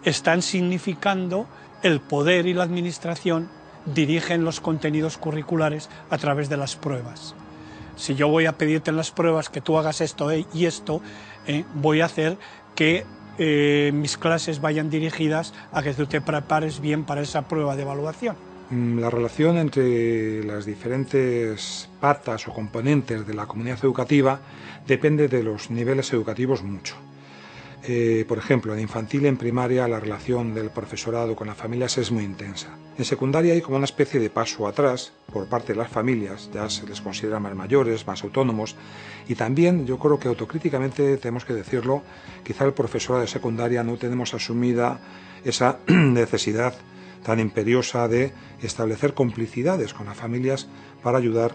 están significando el poder y la administración dirigen los contenidos curriculares a través de las pruebas. Si yo voy a pedirte en las pruebas que tú hagas esto y esto, voy a hacer que mis clases vayan dirigidas a que tú te prepares bien para esa prueba de evaluación. La relación entre las diferentes patas o componentes de la comunidad educativa depende de los niveles educativos mucho. Por ejemplo, en infantil y en primaria la relación del profesorado con las familias es muy intensa. En secundaria hay como una especie de paso atrás por parte de las familias, ya se les considera más mayores, más autónomos, y también yo creo que autocríticamente tenemos que decirlo, quizá el profesorado de secundaria no tenemos asumida esa necesidad tan imperiosa de establecer complicidades con las familias para ayudar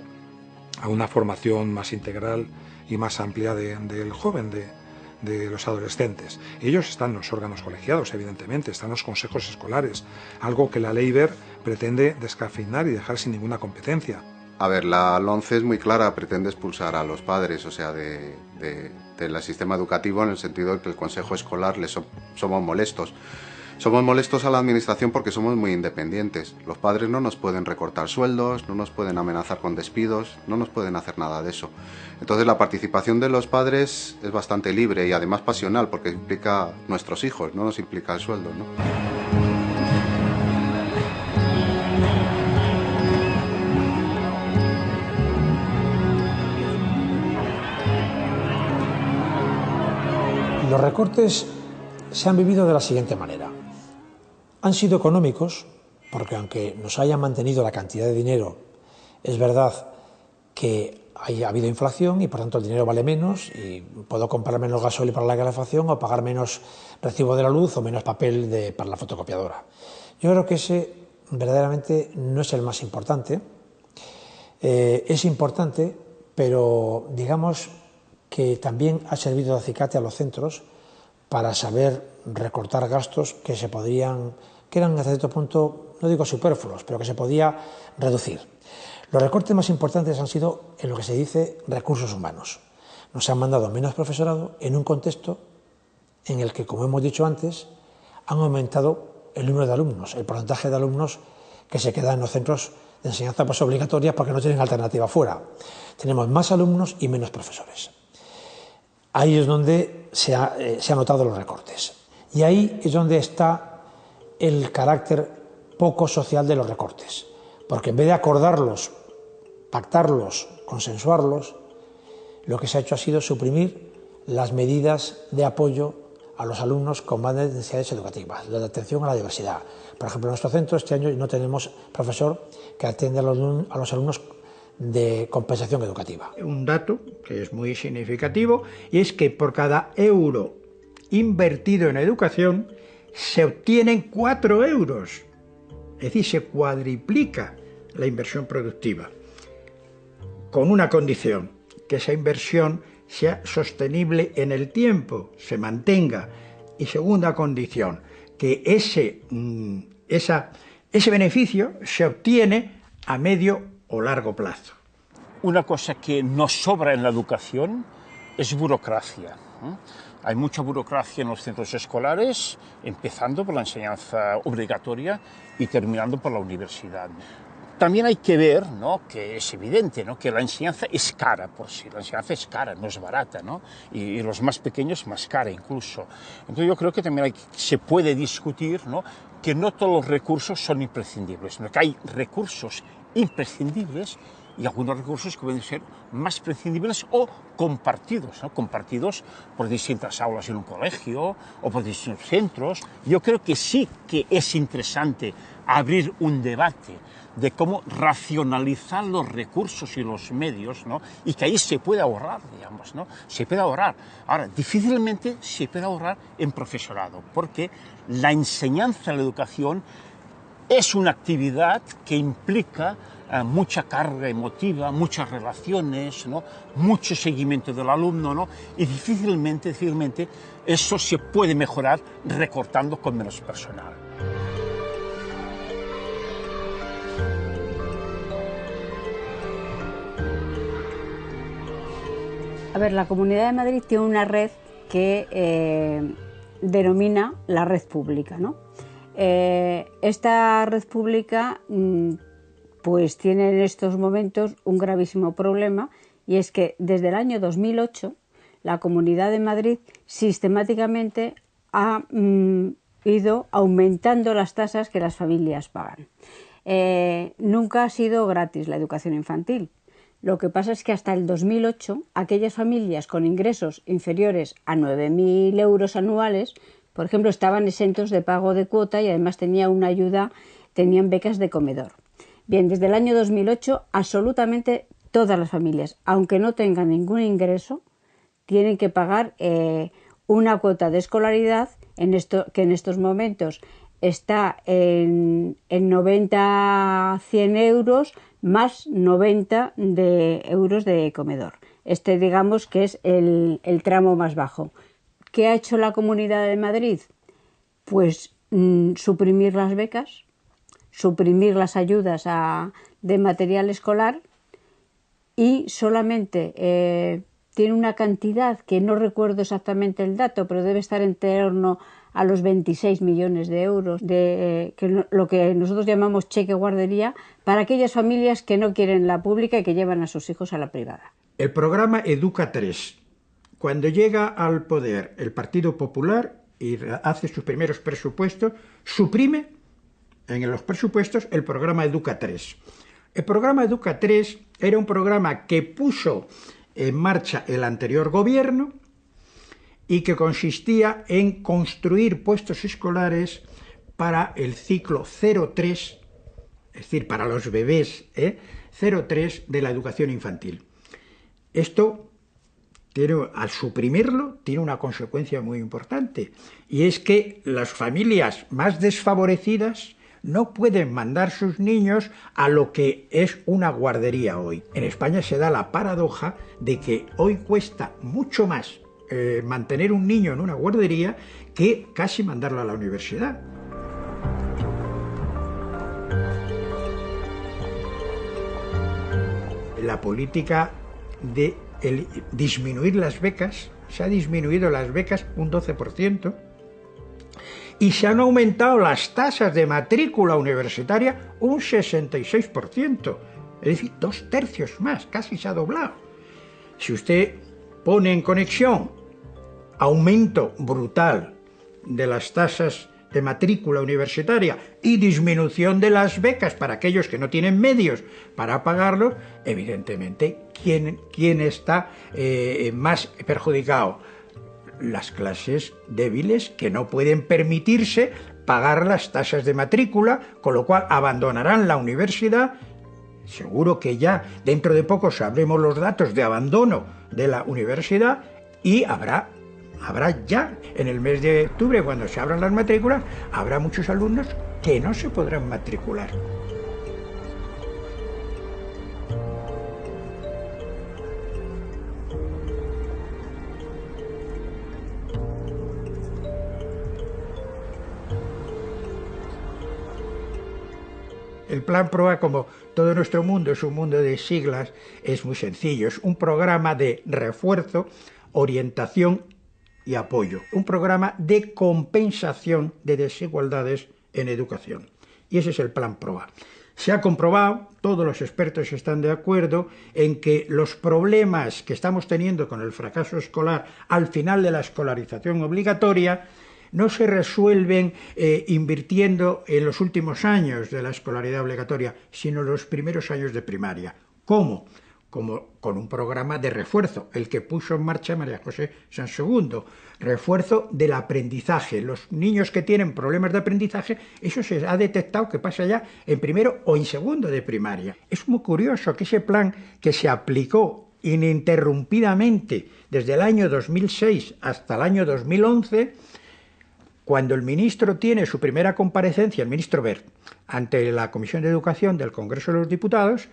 a una formación más integral y más amplia del joven, de los adolescentes. Ellos están en los órganos colegiados, evidentemente, están en los consejos escolares, algo que la ley Wert pretende descafeinar y dejar sin ninguna competencia. A ver, la LOMCE es muy clara, pretende expulsar a los padres, o sea, del sistema educativo, en el sentido de que el consejo escolar somos molestos. Somos molestos a la administración porque somos muy independientes. Los padres no nos pueden recortar sueldos, no nos pueden amenazar con despidos, no nos pueden hacer nada de eso. Entonces la participación de los padres es bastante libre y además pasional porque implica nuestros hijos, no nos implica el sueldo, ¿no? Los recortes se han vivido de la siguiente manera. Han sido económicos, porque aunque nos hayan mantenido la cantidad de dinero, es verdad que ha habido inflación y por tanto el dinero vale menos y puedo comprar menos gasoil para la calefacción o pagar menos recibo de la luz o menos papel para la fotocopiadora. Yo creo que ese verdaderamente no es el más importante. Es importante, pero digamos que también ha servido de acicate a los centros para saber recortar gastos que eran hasta cierto punto, no digo superfluos, pero que se podía reducir. Los recortes más importantes han sido en lo que se dice recursos humanos. Nos han mandado menos profesorado en un contexto en el que, como hemos dicho antes, han aumentado el número de alumnos, el porcentaje de alumnos que se quedan en los centros de enseñanza posobligatoria porque no tienen alternativa fuera. Tenemos más alumnos y menos profesores. Ahí es donde se han notado los recortes. Y ahí es donde está el carácter poco social de los recortes. Porque en vez de acordarlos, pactarlos, consensuarlos, lo que se ha hecho ha sido suprimir las medidas de apoyo a los alumnos con más necesidades educativas, la de atención a la diversidad. Por ejemplo, en nuestro centro este año no tenemos profesor que atienda a los alumnos de compensación educativa. Un dato que es muy significativo y es que por cada euro invertido en educación se obtienen 4 euros, es decir, se cuadriplica la inversión productiva, con una condición, que esa inversión sea sostenible en el tiempo, se mantenga, y segunda condición, que ese beneficio se obtiene a medio o largo plazo. Una cosa que nos sobra en la educación es burocracia. Hay mucha burocracia en los centros escolares, empezando por la enseñanza obligatoria y terminando por la universidad. También hay que ver, ¿no?, que es evidente, ¿no?, que la enseñanza es cara por sí, la enseñanza es cara, no es barata, ¿no?, y los más pequeños más cara incluso. Entonces yo creo que también se puede discutir, ¿no?, que no todos los recursos son imprescindibles, sino que hay recursos imprescindibles y algunos recursos que pueden ser más prescindibles o compartidos, ¿no?, compartidos por distintas aulas en un colegio o por distintos centros. Yo creo que sí que es interesante abrir un debate de cómo racionalizar los recursos y los medios, ¿no?, y que ahí se puede ahorrar, digamos, ¿no?, se puede ahorrar. Ahora, difícilmente se puede ahorrar en profesorado, porque la enseñanza, la educación, es una actividad que implica mucha carga emotiva, muchas relaciones, ¿no? Mucho seguimiento del alumno, ¿no? Y difícilmente eso se puede mejorar recortando con menos personal. A ver, la Comunidad de Madrid tiene una red que denomina la red pública, ¿no? Esta red pública pues tiene en estos momentos un gravísimo problema, y es que desde el año 2008 la Comunidad de Madrid sistemáticamente ha ido aumentando las tasas que las familias pagan. Nunca ha sido gratis la educación infantil. Lo que pasa es que hasta el 2008 aquellas familias con ingresos inferiores a 9.000 euros anuales, por ejemplo, estaban exentos de pago de cuota y además tenían becas de comedor. Bien, desde el año 2008 absolutamente todas las familias, aunque no tengan ningún ingreso, tienen que pagar una cuota de escolaridad que en estos momentos está en 90-100 euros más 90 euros de comedor. Este, digamos, que es el tramo más bajo. ¿Qué ha hecho la Comunidad de Madrid? Pues suprimir las becas, suprimir las ayudas de material escolar, y solamente tiene una cantidad que no recuerdo exactamente el dato, pero debe estar en torno a los 26 millones de euros, lo que nosotros llamamos cheque guardería, para aquellas familias que no quieren la pública y que llevan a sus hijos a la privada. El programa Educa 3, cuando llega al poder el Partido Popular y hace sus primeros presupuestos, suprime en los presupuestos el programa Educa 3. El programa Educa 3 era un programa que puso en marcha el anterior gobierno y que consistía en construir puestos escolares para el ciclo 0-3, es decir, para los bebés 0-3 de la educación infantil. Esto, al suprimirlo, tiene una consecuencia muy importante, y es que las familias más desfavorecidas no pueden mandar sus niños a lo que es una guardería hoy. En España se da la paradoja de que hoy cuesta mucho más mantener un niño en una guardería que casi mandarlo a la universidad. La política de disminuir las becas, se ha disminuido las becas un 12%, y se han aumentado las tasas de matrícula universitaria un 66%, es decir, 2/3 más, casi se ha doblado. Si usted pone en conexión aumento brutal de las tasas de matrícula universitaria y disminución de las becas para aquellos que no tienen medios para pagarlo, evidentemente, ¿quién está más perjudicado? Las clases débiles, que no pueden permitirse pagar las tasas de matrícula, con lo cual abandonarán la universidad. Seguro que ya dentro de poco sabremos los datos de abandono de la universidad, y habrá ya en el mes de octubre, cuando se abran las matrículas, habrá muchos alumnos que no se podrán matricular. El Plan PROA, como todo nuestro mundo es un mundo de siglas, es muy sencillo. Es un programa de refuerzo, orientación y apoyo. Un programa de compensación de desigualdades en educación. Y ese es el Plan PROA. Se ha comprobado, todos los expertos están de acuerdo, en que los problemas que estamos teniendo con el fracaso escolar al final de la escolarización obligatoria no se resuelven invirtiendo en los últimos años de la escolaridad obligatoria, sino en los primeros años de primaria. ¿Cómo? Como con un programa de refuerzo, el que puso en marcha María José Sansegundo. Refuerzo del aprendizaje. Los niños que tienen problemas de aprendizaje, eso se ha detectado que pasa ya en primero o en segundo de primaria. Es muy curioso que ese plan, que se aplicó ininterrumpidamente desde el año 2006 hasta el año 2011, Cuando el ministro tiene su primera comparecencia, el ministro Wert, ante la Comisión de Educación del Congreso de los Diputados,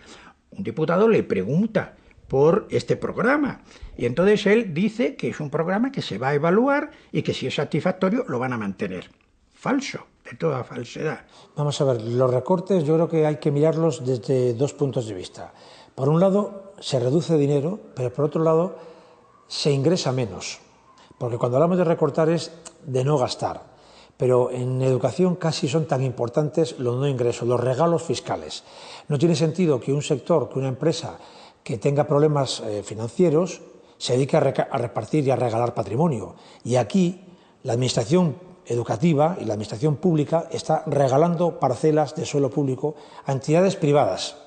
un diputado le pregunta por este programa y entonces él dice que es un programa que se va a evaluar y que si es satisfactorio lo van a mantener. Falso, de toda falsedad. Vamos a ver, los recortes yo creo que hay que mirarlos desde dos puntos de vista. Por un lado, se reduce dinero, pero por otro lado, se ingresa menos. Porque cuando hablamos de recortar es de no gastar. Pero en educación casi son tan importantes los no ingresos, los regalos fiscales. No tiene sentido que un sector, que una empresa que tenga problemas financieros se dedique a repartir y a regalar patrimonio. Y aquí la administración educativa y la administración pública está regalando parcelas de suelo público a entidades privadas,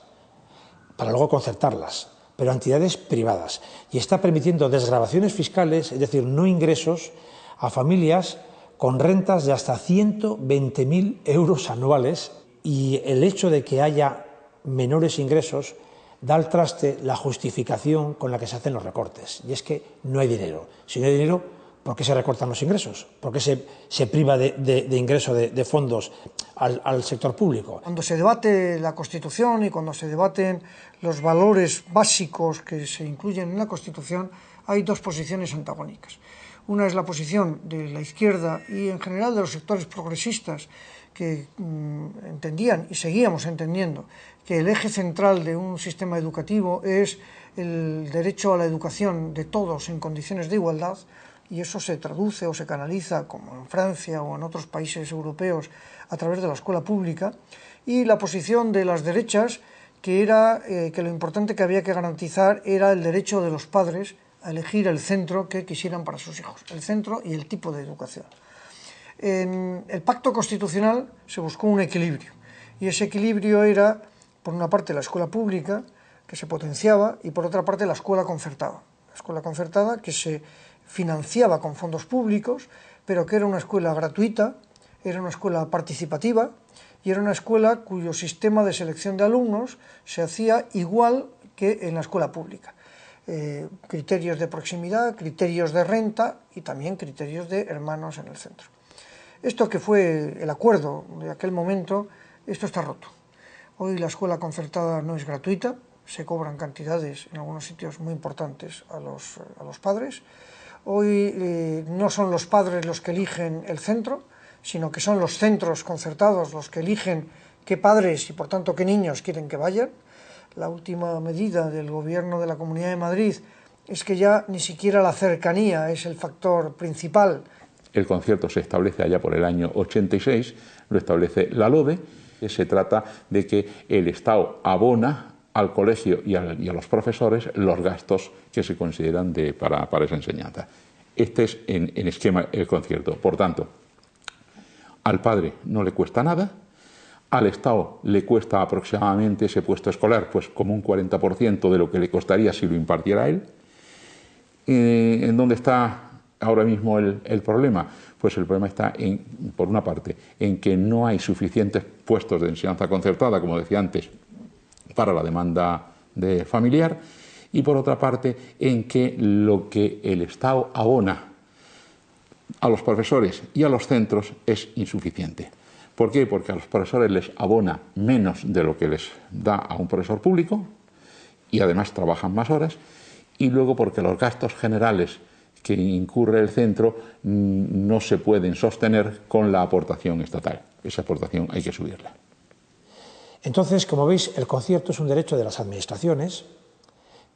para luego concertarlas, pero a entidades privadas. Y está permitiendo desgravaciones fiscales, es decir, no ingresos, a familias con rentas de hasta 120.000 euros anuales, y el hecho de que haya menores ingresos da al traste la justificación con la que se hacen los recortes, y es que no hay dinero. Si no hay dinero, ¿por qué se recortan los ingresos? ¿Por qué se priva de ingreso de fondos al sector público? Cuando se debate la Constitución y cuando se debaten los valores básicos que se incluyen en la Constitución, hay dos posiciones antagónicas. Una es la posición de la izquierda y en general de los sectores progresistas que entendían y seguíamos entendiendo que el eje central de un sistema educativo es el derecho a la educación de todos en condiciones de igualdad, y eso se traduce o se canaliza, como en Francia o en otros países europeos, a través de la escuela pública, y la posición de las derechas, que era que lo importante que había que garantizar era el derecho de los padres a elegir el centro que quisieran para sus hijos, el centro y el tipo de educación. En el pacto constitucional se buscó un equilibrio, y ese equilibrio era, por una parte, la escuela pública, que se potenciaba, y por otra parte, la escuela concertada. La escuela concertada que se financiaba con fondos públicos, pero que era una escuela gratuita, era una escuela participativa, y era una escuela cuyo sistema de selección de alumnos se hacía igual que en la escuela pública. Criterios de proximidad, criterios de renta y también criterios de hermanos en el centro. Esto que fue el acuerdo de aquel momento, esto está roto. Hoy la escuela concertada no es gratuita, se cobran cantidades en algunos sitios muy importantes a los padres. Hoy no son los padres los que eligen el centro, sino que son los centros concertados los que eligen qué padres y por tanto qué niños quieren que vayan. La última medida del Gobierno de la Comunidad de Madrid es que ya ni siquiera la cercanía es el factor principal. El concierto se establece allá por el año 86, lo establece la LODE, que se trata de que el Estado abona al colegio y a los profesores los gastos que se consideran para esa enseñanza. Este es en esquema el concierto. Por tanto, al padre no le cuesta nada, al Estado le cuesta aproximadamente ese puesto escolar, pues como un 40% de lo que le costaría si lo impartiera él. ¿En dónde está ahora mismo el problema? Pues el problema está, por una parte, en que no hay suficientes puestos de enseñanza concertada, como decía antes, para la demanda familiar, y por otra parte, en que lo que el Estado abona a los profesores y a los centros es insuficiente. ¿Por qué? Porque a los profesores les abona menos de lo que les da a un profesor público y además trabajan más horas, y luego porque los gastos generales que incurre el centro no se pueden sostener con la aportación estatal. Esa aportación hay que subirla. Entonces, como veis, el concierto es un derecho de las administraciones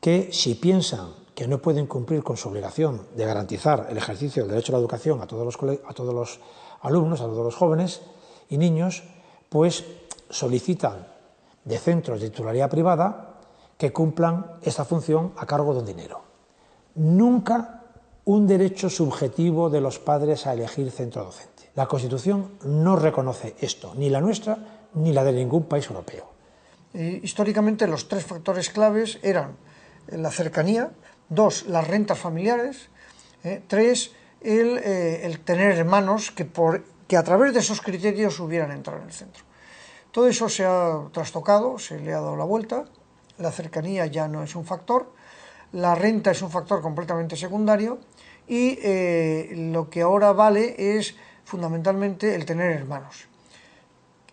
que, si piensan que no pueden cumplir con su obligación de garantizar el ejercicio del derecho a la educación a todos los alumnos, a todos los jóvenes y niños, pues solicitan de centros de titularidad privada que cumplan esta función a cargo de un dinero. Nunca un derecho subjetivo de los padres a elegir centro docente. La Constitución no reconoce esto, ni la nuestra ni la de ningún país europeo. Históricamente los tres factores claves eran la cercanía, 2, las rentas familiares, 3, el tener hermanos que a través de esos criterios hubieran entrado en el centro. Todo eso se ha trastocado, se le ha dado la vuelta, la cercanía ya no es un factor, la renta es un factor completamente secundario, y lo que ahora vale es fundamentalmente el tener hermanos.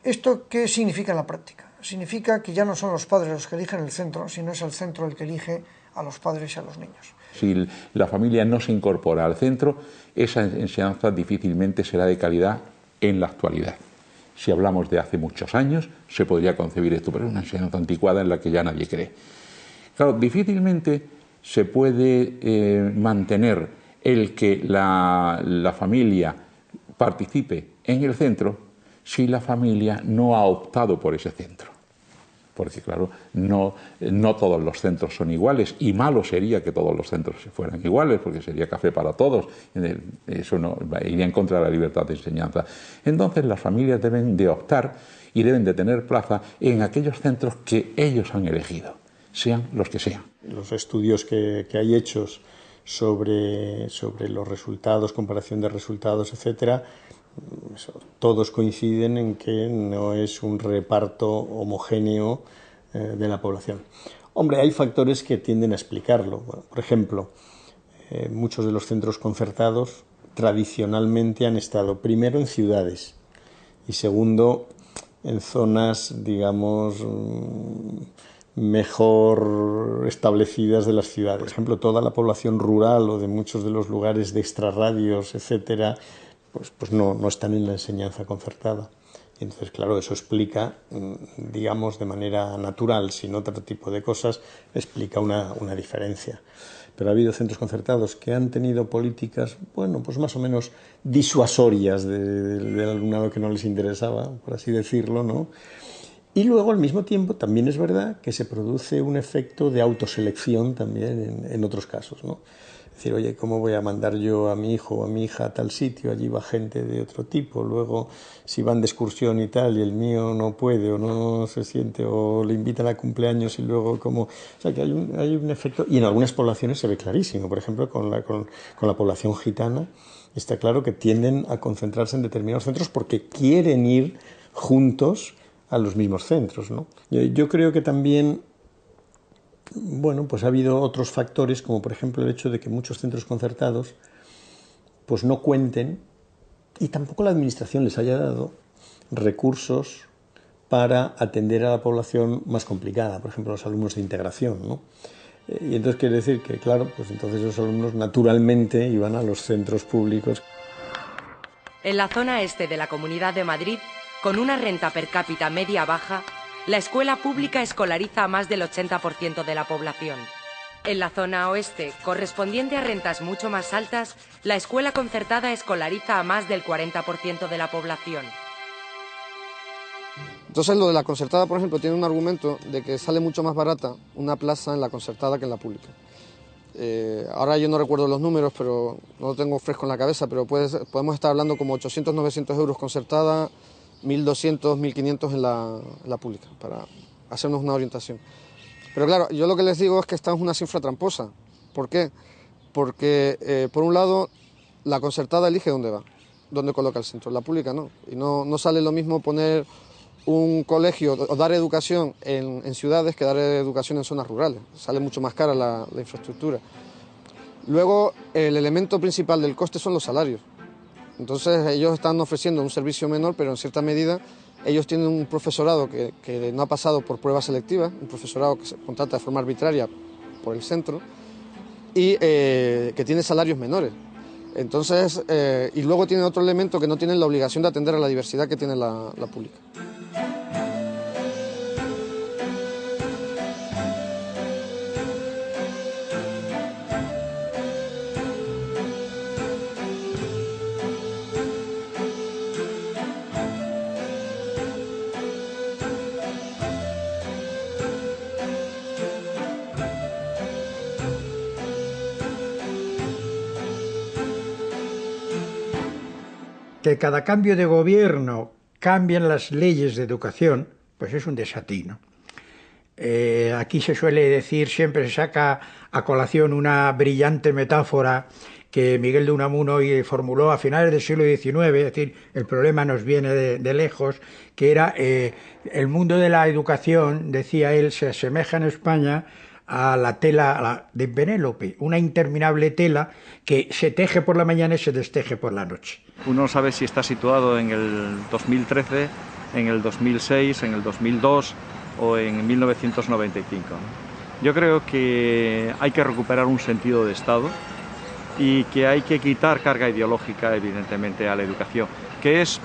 ¿Esto qué significa en la práctica? Significa que ya no son los padres los que eligen el centro, sino es el centro el que elige a los padres y a los niños. Si la familia no se incorpora al centro, esa enseñanza difícilmente será de calidad en la actualidad. Si hablamos de hace muchos años, se podría concebir esto, pero es una enseñanza anticuada en la que ya nadie cree. Claro, difícilmente se puede mantener el que la familia participe en el centro si la familia no ha optado por ese centro. Porque claro, no todos los centros son iguales, y malo sería que todos los centros fueran iguales, porque sería café para todos, eso no iría en contra de la libertad de enseñanza. Entonces las familias deben de optar y deben de tener plaza en aquellos centros que ellos han elegido, sean los que sean. Los estudios que hay hechos sobre los resultados, comparación de resultados, etcétera, todos coinciden en que no es un reparto homogéneo de la población. Hombre, hay factores que tienden a explicarlo. Bueno, por ejemplo, muchos de los centros concertados tradicionalmente han estado primero en ciudades y segundo en zonas, digamos, mejor establecidas de las ciudades. Por ejemplo, toda la población rural o de muchos de los lugares de extrarradios, etcétera, pues no están en la enseñanza concertada. Y entonces, claro, eso explica, digamos, de manera natural, sin otro tipo de cosas, explica una diferencia. Pero ha habido centros concertados que han tenido políticas, bueno, pues más o menos disuasorias del alumnado que no les interesaba, por así decirlo, ¿no? Y luego, al mismo tiempo, también es verdad que se produce un efecto de autoselección también en otros casos, ¿no? Es decir, oye, ¿cómo voy a mandar yo a mi hijo o a mi hija a tal sitio? Allí va gente de otro tipo. Luego, si van de excursión y tal, y el mío no puede o no se siente, o le invitan a cumpleaños y luego como... O sea, que hay un efecto... Y en algunas poblaciones se ve clarísimo. Por ejemplo, con la población gitana, está claro que tienden a concentrarse en determinados centros porque quieren ir juntos a los mismos centros, ¿no? Yo creo que también... Bueno, pues ha habido otros factores, como por ejemplo el hecho de que muchos centros concertados pues no cuenten, y tampoco la administración les haya dado recursos para atender a la población más complicada, por ejemplo los alumnos de integración, ¿no? Y entonces quiere decir que, claro, pues entonces esos alumnos naturalmente iban a los centros públicos. En la zona este de la Comunidad de Madrid, con una renta per cápita media-baja, la escuela pública escolariza a más del 80% de la población. En la zona oeste, correspondiente a rentas mucho más altas, la escuela concertada escolariza a más del 40% de la población. Entonces lo de la concertada, por ejemplo, tiene un argumento de que sale mucho más barata una plaza en la concertada que en la pública. Ahora yo no recuerdo los números, pero no lo tengo fresco en la cabeza, pero podemos estar hablando como 800, 900 euros concertada, 1.200, 1.500 en la pública, para hacernos una orientación. Pero claro, yo lo que les digo es que esta es una cifra tramposa. ¿Por qué? Porque, por un lado, la concertada elige dónde va, dónde coloca el centro, la pública no. Y no sale lo mismo poner un colegio o dar educación en ciudades que dar educación en zonas rurales. Sale mucho más cara la infraestructura. Luego, el elemento principal del coste son los salarios. Entonces ellos están ofreciendo un servicio menor, pero en cierta medida ellos tienen un profesorado que no ha pasado por pruebas selectivas, un profesorado que se contrata de forma arbitraria por el centro y que tiene salarios menores. Entonces, y luego tiene otro elemento que no tienen la obligación de atender a la diversidad que tiene la pública. Que cada cambio de gobierno cambien las leyes de educación, pues es un desatino. Aquí se suele decir, siempre se saca a colación una brillante metáfora que Miguel de Unamuno formuló a finales del siglo XIX, es decir, el problema nos viene de lejos, que era el mundo de la educación, decía él, se asemeja en España a la tela de Penélope, una interminable tela que se teje por la mañana y se desteje por la noche. Uno no sabe si está situado en el 2013, en el 2006, en el 2002 o en 1995. Yo creo que hay que recuperar un sentido de Estado y que hay que quitar carga ideológica, evidentemente, a la educación, que es,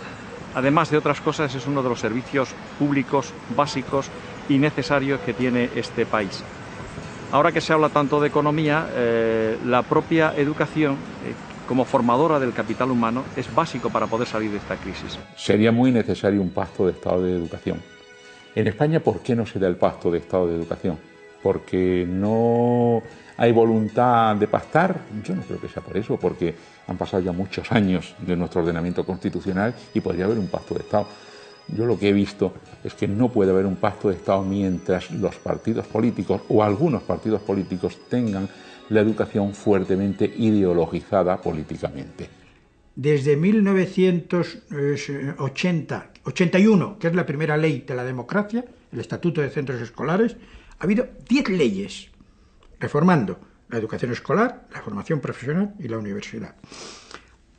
además de otras cosas, es uno de los servicios públicos básicos y necesarios que tiene este país. Ahora que se habla tanto de economía, la propia educación, como formadora del capital humano, es básico para poder salir de esta crisis. Sería muy necesario un pacto de Estado de educación. En España, ¿por qué no se da el pacto de Estado de educación? ¿Porque no hay voluntad de pactar? Yo no creo que sea por eso, porque han pasado ya muchos años de nuestro ordenamiento constitucional y podría haber un pacto de Estado. Yo lo que he visto es que no puede haber un pacto de Estado mientras los partidos políticos o algunos partidos políticos tengan la educación fuertemente ideologizada políticamente. Desde 1981, que es la primera ley de la democracia, el Estatuto de Centros Escolares, ha habido 10 leyes reformando la educación escolar, la formación profesional y la universidad.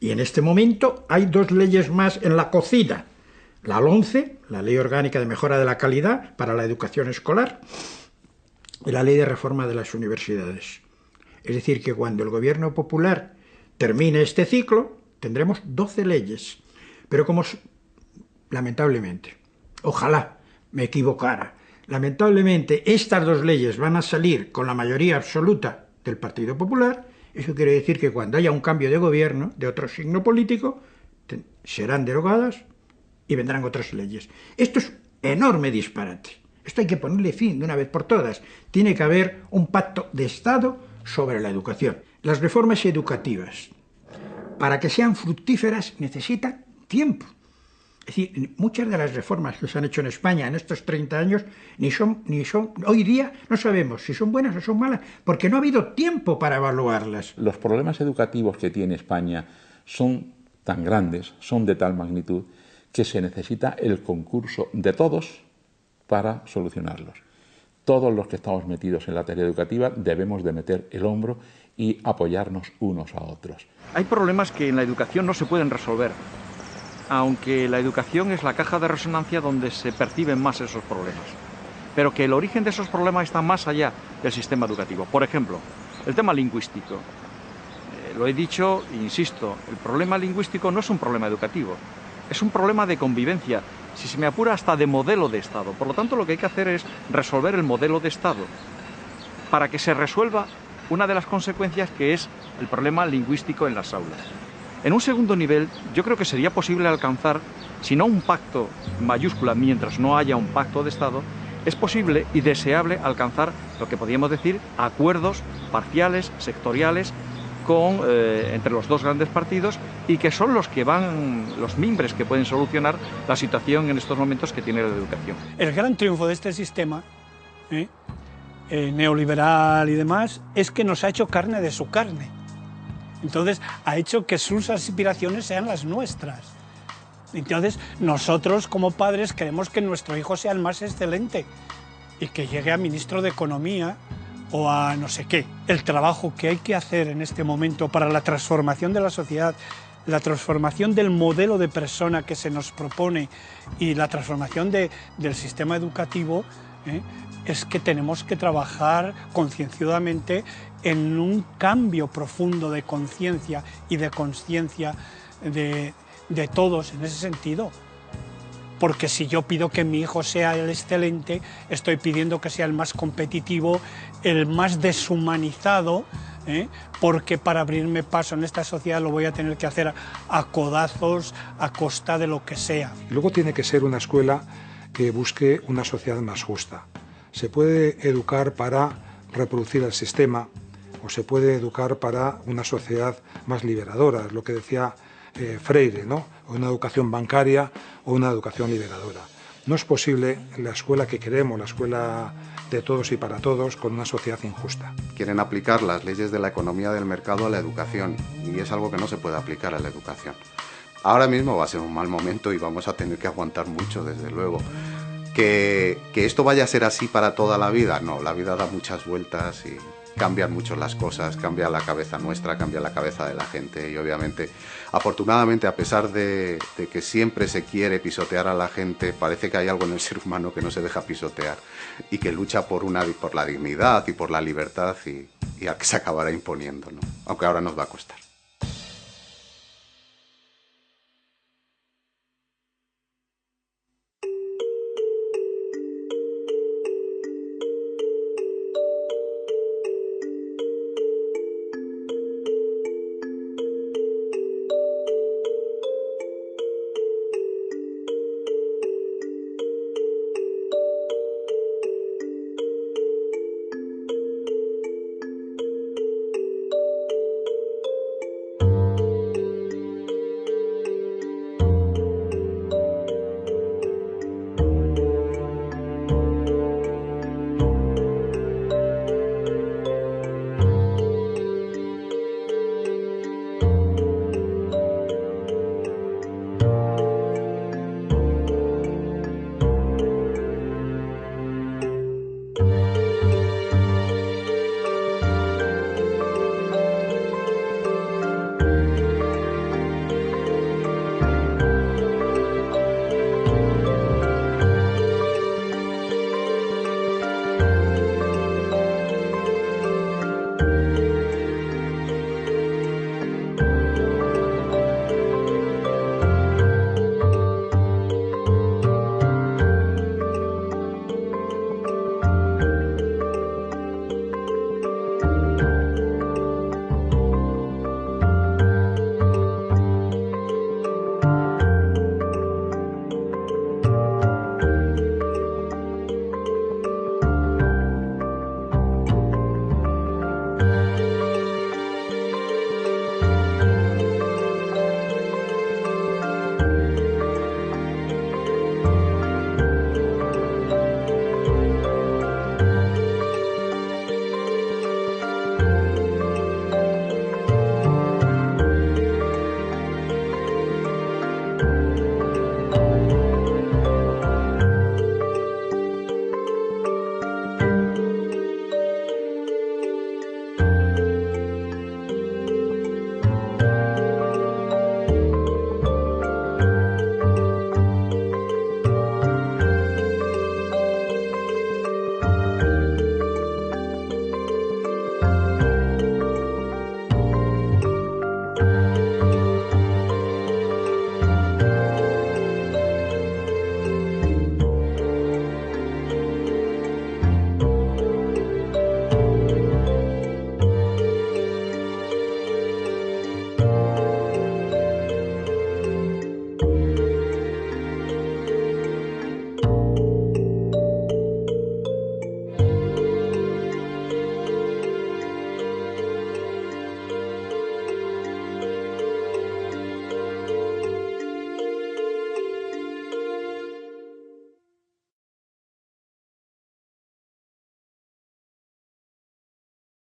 Y en este momento hay 2 leyes más en la cocina. La LOMCE, la Ley Orgánica de Mejora de la Calidad para la Educación Escolar, y la Ley de Reforma de las Universidades. Es decir, que cuando el Gobierno popular termine este ciclo, tendremos 12 leyes. Pero como, lamentablemente, ojalá me equivocara, lamentablemente estas 2 leyes van a salir con la mayoría absoluta del Partido Popular, eso quiere decir que cuando haya un cambio de gobierno, de otro signo político, serán derogadas y vendrán otras leyes. Esto es enorme disparate. Esto hay que ponerle fin de una vez por todas. Tiene que haber un pacto de Estado sobre la educación. Las reformas educativas, para que sean fructíferas, necesitan tiempo. Es decir, muchas de las reformas que se han hecho en España en estos 30 años ni son, hoy día no sabemos si son buenas o son malas, porque no ha habido tiempo para evaluarlas. Los problemas educativos que tiene España son tan grandes, son de tal magnitud, que se necesita el concurso de todos para solucionarlos. Todos los que estamos metidos en la tarea educativa debemos de meter el hombro y apoyarnos unos a otros. Hay problemas que en la educación no se pueden resolver, aunque la educación es la caja de resonancia donde se perciben más esos problemas, pero que el origen de esos problemas está más allá del sistema educativo. Por ejemplo, el tema lingüístico. Lo he dicho e insisto, el problema lingüístico no es un problema educativo, es un problema de convivencia, si se me apura hasta de modelo de Estado. Por lo tanto, lo que hay que hacer es resolver el modelo de Estado para que se resuelva una de las consecuencias que es el problema lingüístico en las aulas. En un segundo nivel, yo creo que sería posible alcanzar, si no un pacto mayúscula mientras no haya un pacto de Estado, es posible y deseable alcanzar lo que podríamos decir acuerdos parciales, sectoriales, entre los 2 grandes partidos y que son los mimbres que pueden solucionar la situación en estos momentos que tiene la educación. El gran triunfo de este sistema neoliberal y demás es que nos ha hecho carne de su carne. Entonces ha hecho que sus aspiraciones sean las nuestras. Entonces nosotros como padres queremos que nuestro hijo sea el más excelente y que llegue a ministro de Economía o a no sé qué. El trabajo que hay que hacer en este momento para la transformación de la sociedad, la transformación del modelo de persona que se nos propone y la transformación del sistema educativo, es que tenemos que trabajar concienciadamente en un cambio profundo de conciencia y de consciencia de todos en ese sentido. Porque si yo pido que mi hijo sea el excelente, estoy pidiendo que sea el más competitivo, el más deshumanizado, porque para abrirme paso en esta sociedad lo voy a tener que hacer a codazos, a costa de lo que sea. Luego tiene que ser una escuela que busque una sociedad más justa. Se puede educar para reproducir el sistema o se puede educar para una sociedad más liberadora, es lo que decía Freire, ¿no? O una educación bancaria o una educación liberadora. No es posible la escuela que queremos, la escuela de todos y para todos, con una sociedad injusta. Quieren aplicar las leyes de la economía del mercado a la educación y es algo que no se puede aplicar a la educación. Ahora mismo va a ser un mal momento y vamos a tener que aguantar mucho, desde luego. Que esto vaya a ser así para toda la vida, no, la vida da muchas vueltas y cambian mucho las cosas, cambia la cabeza nuestra, cambia la cabeza de la gente y obviamente, afortunadamente, a pesar de que siempre se quiere pisotear a la gente, parece que hay algo en el ser humano que no se deja pisotear y que lucha por la dignidad y por la libertad y al que se acabará imponiendo, ¿no? Aunque ahora nos va a costar.